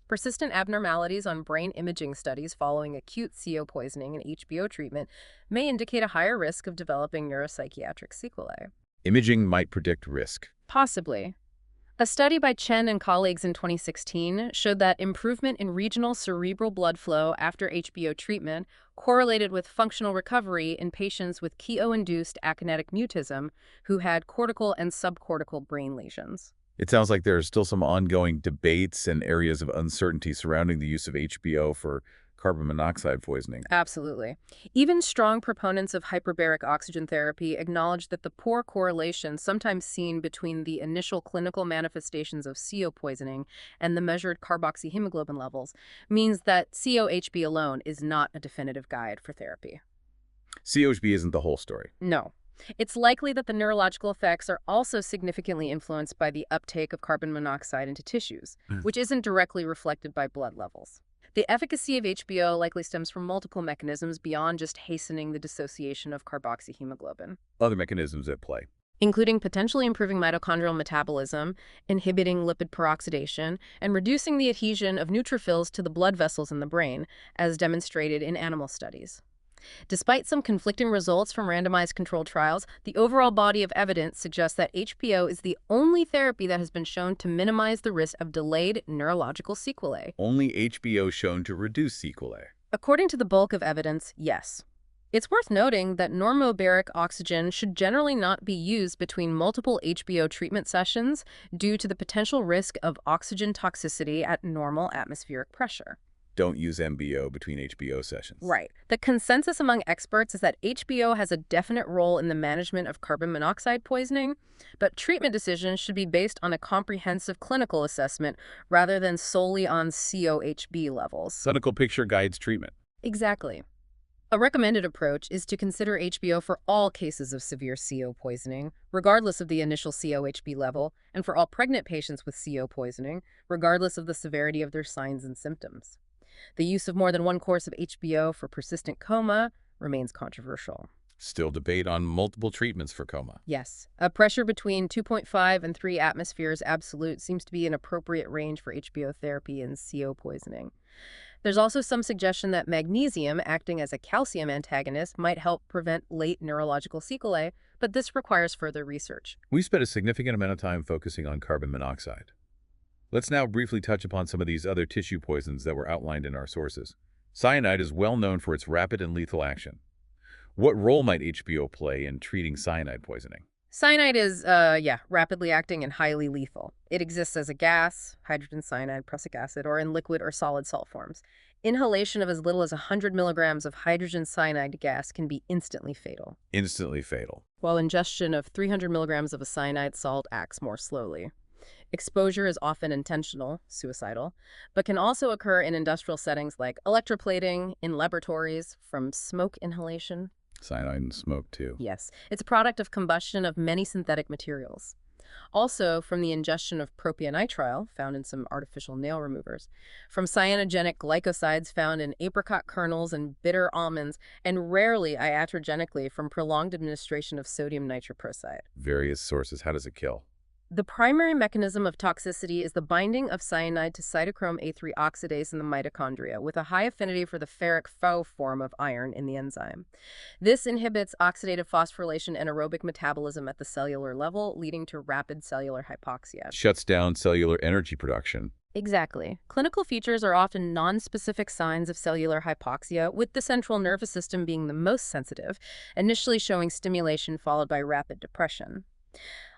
Persistent abnormalities on brain imaging studies following acute CO poisoning and HBO treatment may indicate a higher risk of developing neuropsychiatric sequelae. Imaging might predict risk. Possibly. A study by Chen and colleagues in 2016 showed that improvement in regional cerebral blood flow after HBO treatment correlated with functional recovery in patients with cheo-induced akinetic mutism who had cortical and subcortical brain lesions. It sounds like there are still some ongoing debates and areas of uncertainty surrounding the use of HBO for carbon monoxide poisoning. Absolutely. Even strong proponents of hyperbaric oxygen therapy acknowledge that the poor correlation sometimes seen between the initial clinical manifestations of CO poisoning and the measured carboxyhemoglobin levels means that COHB alone is not a definitive guide for therapy. COHB isn't the whole story. No. It's likely that the neurological effects are also significantly influenced by the uptake of carbon monoxide into tissues, which isn't directly reflected by blood levels. The efficacy of HBO likely stems from multiple mechanisms beyond just hastening the dissociation of carboxyhemoglobin, Other mechanisms at play. including potentially improving mitochondrial metabolism, inhibiting lipid peroxidation, and reducing the adhesion of neutrophils to the blood vessels in the brain, as demonstrated in animal studies. Despite some conflicting results from randomized controlled trials, the overall body of evidence suggests that HBO is the only therapy that has been shown to minimize the risk of delayed neurological sequelae. Only HBO shown to reduce sequelae. According to the bulk of evidence, yes. It's worth noting that normobaric oxygen should generally not be used between multiple HBO treatment sessions due to the potential risk of oxygen toxicity at normal atmospheric pressure. Don't use MBO between HBO sessions. Right. The consensus among experts is that HBO has a definite role in the management of carbon monoxide poisoning, but treatment decisions should be based on a comprehensive clinical assessment rather than solely on COHB levels. Clinical picture guides treatment. Exactly. A recommended approach is to consider HBO for all cases of severe CO poisoning, regardless of the initial COHB level, and for all pregnant patients with CO poisoning, regardless of the severity of their signs and symptoms. The use of more than one course of HBO for persistent coma remains controversial. Still debate on multiple treatments for coma. Yes, a pressure between 2.5 and 3 atmospheres absolute seems to be an appropriate range for HBO therapy in CO poisoning. There's also some suggestion that magnesium, acting as a calcium antagonist, might help prevent late neurological sequelae, but this requires further research. We spent a significant amount of time focusing on carbon monoxide. Let's now briefly touch upon some of these other tissue poisons that were outlined in our sources. Cyanide is well known for its rapid and lethal action. What role might HBO play in treating cyanide poisoning? Cyanide is, rapidly acting and highly lethal. It exists as a gas, hydrogen cyanide, prussic acid, or in liquid or solid salt forms. Inhalation of as little as 100 milligrams of hydrogen cyanide gas can be instantly fatal, Instantly fatal. while ingestion of 300 milligrams of a cyanide salt acts more slowly. Exposure is often intentional, suicidal, but can also occur in industrial settings like electroplating, in laboratories, from smoke inhalation. Cyanide and smoke, too. Yes, it's a product of combustion of many synthetic materials. Also, from the ingestion of propionitrile, found in some artificial nail removers, from cyanogenic glycosides found in apricot kernels and bitter almonds, and rarely iatrogenically from prolonged administration of sodium nitroprusside. Various sources. How does it kill? The primary mechanism of toxicity is the binding of cyanide to cytochrome A3 oxidase in the mitochondria, with a high affinity for the ferric Pho form of iron in the enzyme. This inhibits oxidative phosphorylation and aerobic metabolism at the cellular level, leading to rapid cellular hypoxia. Shuts down cellular energy production. Exactly. Clinical features are often nonspecific signs of cellular hypoxia, with the central nervous system being the most sensitive, initially showing stimulation followed by rapid depression.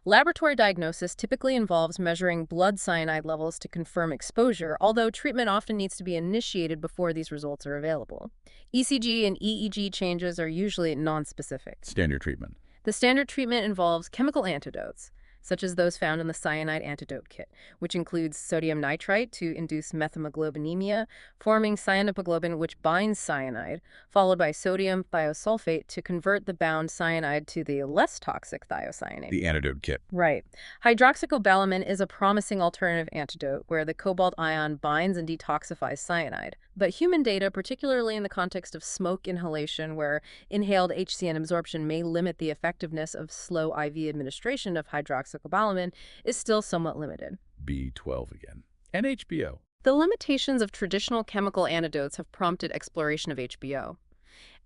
Laboratory diagnosis typically involves measuring blood cyanide levels to confirm exposure, although treatment often needs to be initiated before these results are available. ECG and EEG changes are usually nonspecific. Standard treatment. The standard treatment involves chemical antidotes, such as those found in the cyanide antidote kit, which includes sodium nitrite to induce methemoglobinemia, forming cyanophaglobin which binds cyanide, followed by sodium thiosulfate to convert the bound cyanide to the less toxic thiocyanate. The antidote kit. Right. Hydroxycobalamin is a promising alternative antidote where the cobalt ion binds and detoxifies cyanide. But human data, particularly in the context of smoke inhalation, where inhaled HCN absorption may limit the effectiveness of slow IV administration of hydroxycobalamin, is still somewhat limited. B12 again. And HBO. The limitations of traditional chemical antidotes have prompted exploration of HBO.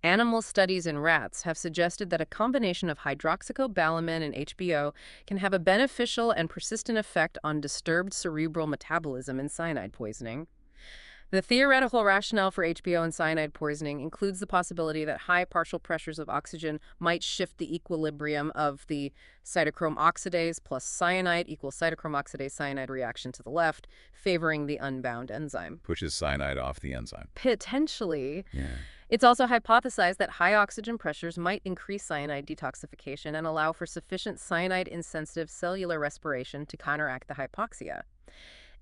Animal studies in rats have suggested that a combination of hydroxycobalamin and HBO can have a beneficial and persistent effect on disturbed cerebral metabolism in cyanide poisoning. The theoretical rationale for HBO and cyanide poisoning includes the possibility that high partial pressures of oxygen might shift the equilibrium of the cytochrome oxidase plus cyanide equals cytochrome oxidase cyanide reaction to the left, favoring the unbound enzyme. Pushes cyanide off the enzyme. Potentially. Yeah. It's also hypothesized that high oxygen pressures might increase cyanide detoxification and allow for sufficient cyanide-insensitive cellular respiration to counteract the hypoxia.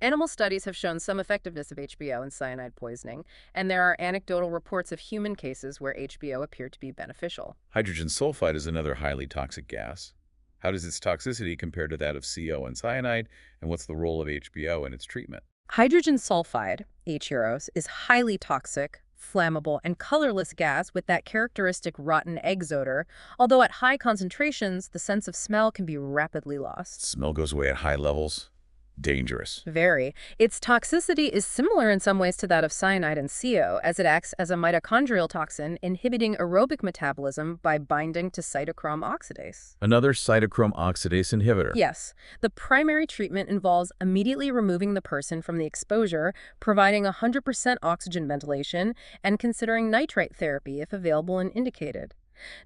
Animal studies have shown some effectiveness of HBO in cyanide poisoning, and there are anecdotal reports of human cases where HBO appeared to be beneficial. Hydrogen sulfide is another highly toxic gas. How does its toxicity compare to that of CO and cyanide, and what's the role of HBO in its treatment? Hydrogen sulfide, H-Euros, is highly toxic, flammable, and colorless gas with that characteristic rotten eggs odor, although at high concentrations, the sense of smell can be rapidly lost. Smell goes away at high levels. Dangerous. Very. Its toxicity is similar in some ways to that of cyanide and CO, as it acts as a mitochondrial toxin, inhibiting aerobic metabolism by binding to cytochrome oxidase. Another cytochrome oxidase inhibitor. Yes. The primary treatment involves immediately removing the person from the exposure, providing 100% oxygen ventilation, and considering nitrite therapy if available and indicated.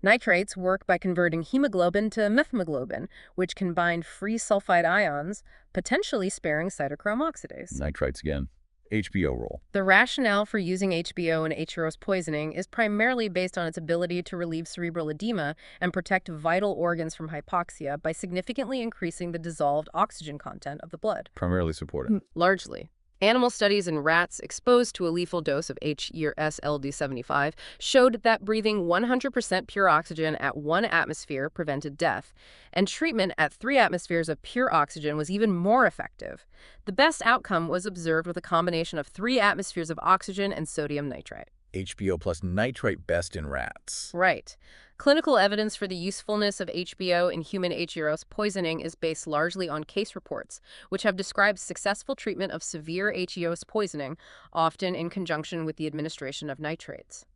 Nitrates work by converting hemoglobin to methemoglobin, which can bind free sulfide ions, potentially sparing cytochrome oxidase. Nitrites again. HBO role. The rationale for using HBO in H-Euros poisoning is primarily based on its ability to relieve cerebral edema and protect vital organs from hypoxia by significantly increasing the dissolved oxygen content of the blood. Primarily supported. Largely. Animal studies in rats exposed to a lethal dose of HERS-LD75 showed that breathing 100% pure oxygen at 1 atmosphere prevented death, and treatment at 3 atmospheres of pure oxygen was even more effective. The best outcome was observed with a combination of 3 atmospheres of oxygen and sodium nitrite. HBO plus nitrite best in rats. Right. Clinical evidence for the usefulness of HBO in human H-Euros poisoning is based largely on case reports, which have described successful treatment of severe H-Euros poisoning, often in conjunction with the administration of nitrates.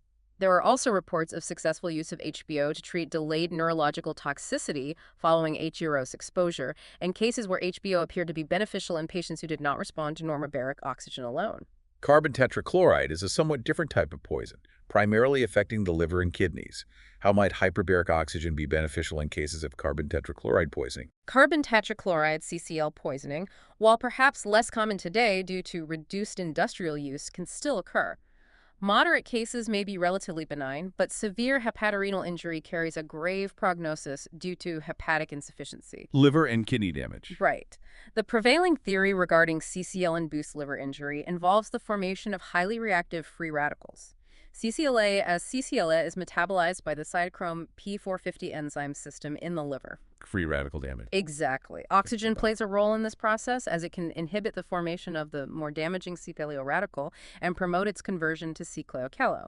There are also reports of successful use of HBO to treat delayed neurological toxicity following HEROS exposure, and cases where HBO appeared to be beneficial in patients who did not respond to normobaric oxygen alone. Carbon tetrachloride is a somewhat different type of poison, primarily affecting the liver and kidneys. How might hyperbaric oxygen be beneficial in cases of carbon tetrachloride poisoning? Carbon tetrachloride (CCl) poisoning, while perhaps less common today due to reduced industrial use, can still occur. Moderate cases may be relatively benign, but severe hepatorenal injury carries a grave prognosis due to hepatic insufficiency. Liver and kidney damage. Right. The prevailing theory regarding CCL-induced liver injury involves the formation of highly reactive free radicals. CCLA is metabolized by the cytochrome P450 enzyme system in the liver. Free radical damage. Exactly. Oxygen plays a role in this process as it can inhibit the formation of the more damaging C-paleo radical and promote its conversion to C-chlorocalo.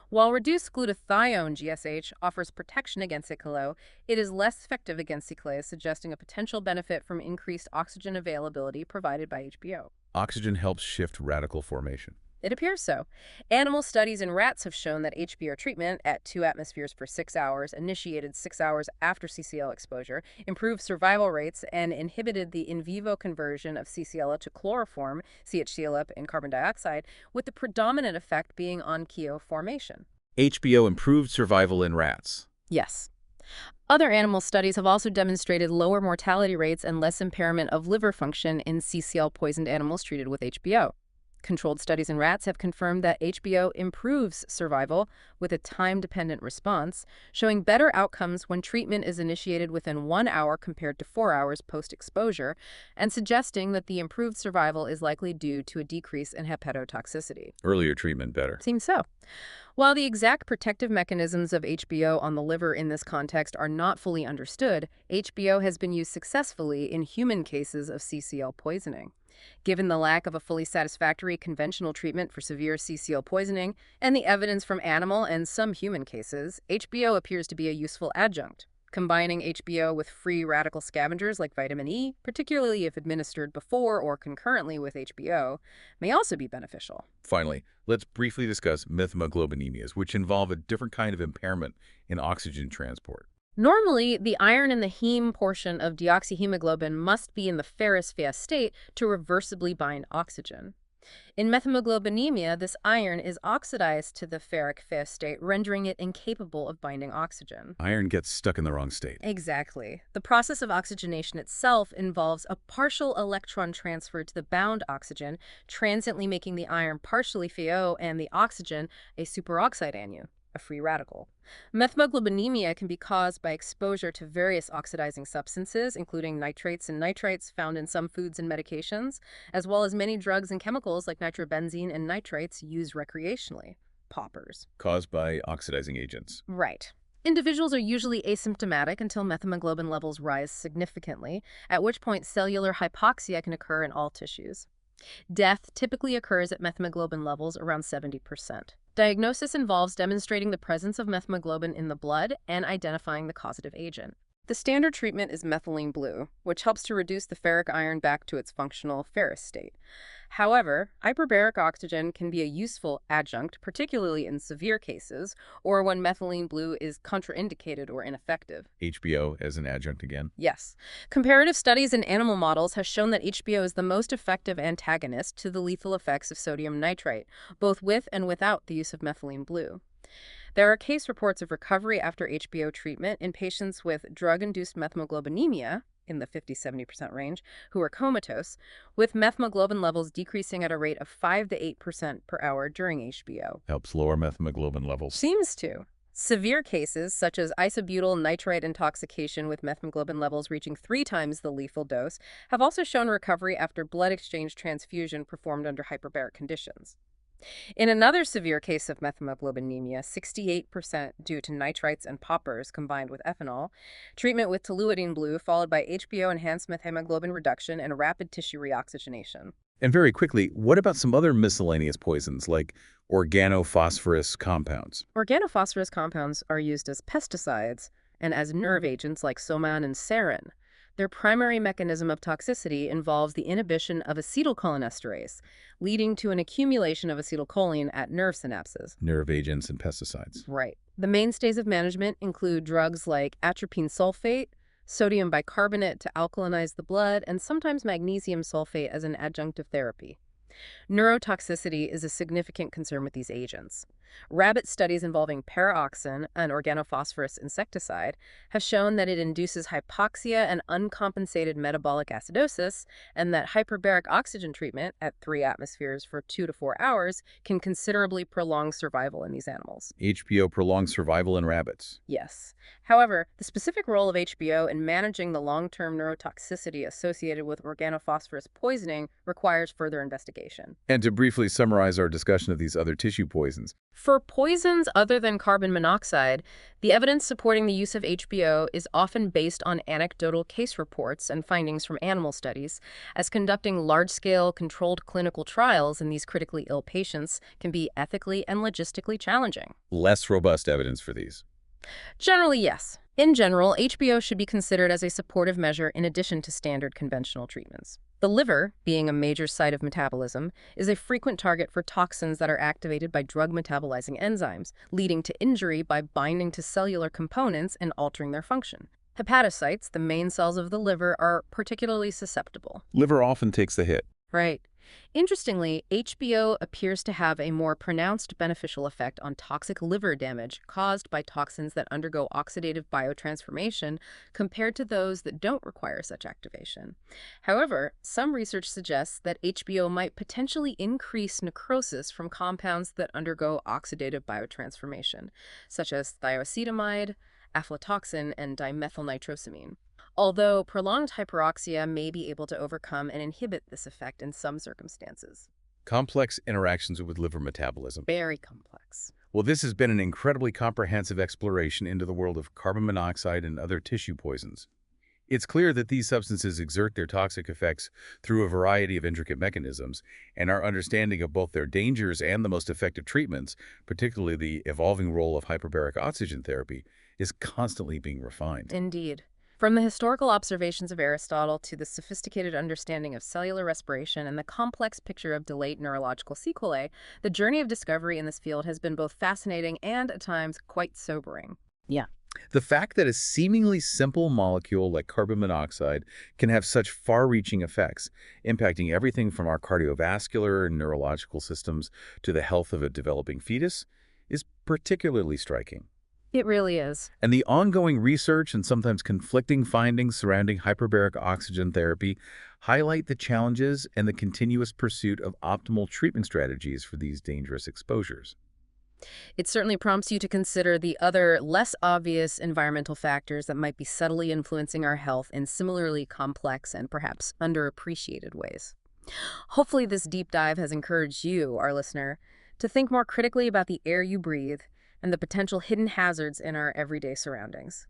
While reduced glutathione GSH offers protection against CCl, it is less effective against C-clase, suggesting a potential benefit from increased oxygen availability provided by HBO. Oxygen helps shift radical formation. It appears so. Animal studies in rats have shown that HBO treatment at 2 atmospheres for 6 hours, initiated 6 hours after CCl exposure, improved survival rates and inhibited the in vivo conversion of CCl to chloroform, CHCl and carbon dioxide, with the predominant effect being on KEO formation. HBO improved survival in rats. Yes. Other animal studies have also demonstrated lower mortality rates and less impairment of liver function in CCl-poisoned animals treated with HBO. Controlled studies in rats have confirmed that HBO improves survival with a time-dependent response, showing better outcomes when treatment is initiated within 1 hour compared to 4 hours post-exposure, and suggesting that the improved survival is likely due to a decrease in hepatotoxicity. Earlier treatment better. Seems so. While the exact protective mechanisms of HBO on the liver in this context are not fully understood, HBO has been used successfully in human cases of CCl poisoning. Given the lack of a fully satisfactory conventional treatment for severe CCl poisoning and the evidence from animal and some human cases, HBO appears to be a useful adjunct. Combining HBO with free radical scavengers like vitamin E, particularly if administered before or concurrently with HBO, may also be beneficial. Finally, let's briefly discuss methylmoglobinemias, which involve a different kind of impairment in oxygen transport. Normally, the iron in the heme portion of deoxyhemoglobin must be in the ferrous-fast state to reversibly bind oxygen. In methylmoglobinemia, this iron is oxidized to the ferric fast state, rendering it incapable of binding oxygen. Iron gets stuck in the wrong state. Exactly. The process of oxygenation itself involves a partial electron transfer to the bound oxygen, transiently making the iron partially FeO and the oxygen a superoxide anion, a free radical. Methylmoglobinemia can be caused by exposure to various oxidizing substances, including nitrates and nitrites found in some foods and medications, as well as many drugs and chemicals like nitrobenzene and nitrates used recreationally, poppers. Caused by oxidizing agents. Right. Individuals are usually asymptomatic until methylmoglobin levels rise significantly, at which point cellular hypoxia can occur in all tissues. Death typically occurs at methylmoglobin levels around 70%. Diagnosis involves demonstrating the presence of methylmoglobin in the blood and identifying the causative agent. The standard treatment is methylene blue, which helps to reduce the ferric iron back to its functional ferrous state. However, hyperbaric oxygen can be a useful adjunct, particularly in severe cases, or when methylene blue is contraindicated or ineffective. HBO as an adjunct again? Yes. Comparative studies in animal models have shown that HBO is the most effective antagonist to the lethal effects of sodium nitrite, both with and without the use of methylene blue. There are case reports of recovery after HBO treatment in patients with drug-induced methylmoglobinemia, in the 50–70% range, who are comatose, with methylmoglobin levels decreasing at a rate of 5 to 8% per hour during HBO. Helps lower methylmoglobin levels. Seems to. Severe cases, such as isobutyl nitrite intoxication with methylmoglobin levels reaching 3 times the lethal dose, have also shown recovery after blood exchange transfusion performed under hyperbaric conditions. In another severe case of methylmoglobinemia, 68% due to nitrites and poppers combined with ethanol, treatment with toluidine blue followed by HBO-enhanced methemoglobin reduction and rapid tissue reoxygenation. And very quickly, what about some other miscellaneous poisons like organophosphorus compounds? Organophosphorus compounds are used as pesticides and as nerve agents like soman and sarin. Their primary mechanism of toxicity involves the inhibition of acetylcholinesterase, leading to an accumulation of acetylcholine at nerve synapses. Nerve agents and pesticides. Right. The mainstays of management include drugs like atropine sulfate, sodium bicarbonate to alkalinize the blood, and sometimes magnesium sulfate as an adjunctive therapy. Neurotoxicity is a significant concern with these agents. Rabbit studies involving paraoxin, an organophosphorus insecticide, have shown that it induces hypoxia and uncompensated metabolic acidosis, and that hyperbaric oxygen treatment at 3 atmospheres for 2 to 4 hours can considerably prolong survival in these animals. HBO prolongs survival in rabbits. Yes. However, the specific role of HBO in managing the long-term neurotoxicity associated with organophosphorus poisoning requires further investigation. And to briefly summarize our discussion of these other tissue poisons, For poisons other than carbon monoxide, the evidence supporting the use of HBO is often based on anecdotal case reports and findings from animal studies, as conducting large-scale controlled clinical trials in these critically ill patients can be ethically and logistically challenging. less robust evidence for these. Generally, yes. In general, HBO should be considered as a supportive measure in addition to standard conventional treatments. The liver, being a major site of metabolism, is a frequent target for toxins that are activated by drug-metabolizing enzymes, leading to injury by binding to cellular components and altering their function. Hepatocytes, the main cells of the liver, are particularly susceptible. Liver often takes the hit. Right. Interestingly, HBO appears to have a more pronounced beneficial effect on toxic liver damage caused by toxins that undergo oxidative biotransformation compared to those that don't require such activation. However, some research suggests that HBO might potentially increase necrosis from compounds that undergo oxidative biotransformation, such as thioacetamide, aflatoxin, and dimethylnitrosamine. Although prolonged hyperoxia may be able to overcome and inhibit this effect in some circumstances. Complex interactions with liver metabolism. Very complex. Well, this has been an incredibly comprehensive exploration into the world of carbon monoxide and other tissue poisons. It's clear that these substances exert their toxic effects through a variety of intricate mechanisms, and our understanding of both their dangers and the most effective treatments, particularly the evolving role of hyperbaric oxygen therapy, is constantly being refined. Indeed. From the historical observations of Aristotle to the sophisticated understanding of cellular respiration and the complex picture of delayed neurological sequelae, the journey of discovery in this field has been both fascinating and, at times, quite sobering. Yeah. The fact that a seemingly simple molecule like carbon monoxide can have such far-reaching effects, impacting everything from our cardiovascular and neurological systems to the health of a developing fetus, is particularly striking. It really is. And the ongoing research and sometimes conflicting findings surrounding hyperbaric oxygen therapy highlight the challenges and the continuous pursuit of optimal treatment strategies for these dangerous exposures. It certainly prompts you to consider the other, less obvious environmental factors that might be subtly influencing our health in similarly complex and perhaps underappreciated ways. Hopefully, this deep dive has encouraged you, our listener, to think more critically about the air you breathe and the potential hidden hazards in our everyday surroundings.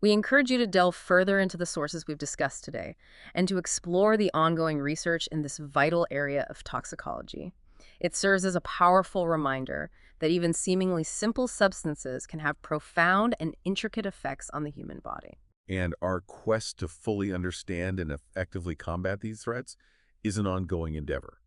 We encourage you to delve further into the sources we've discussed today and to explore the ongoing research in this vital area of toxicology. It serves as a powerful reminder that even seemingly simple substances can have profound and intricate effects on the human body. And our quest to fully understand and effectively combat these threats is an ongoing endeavor.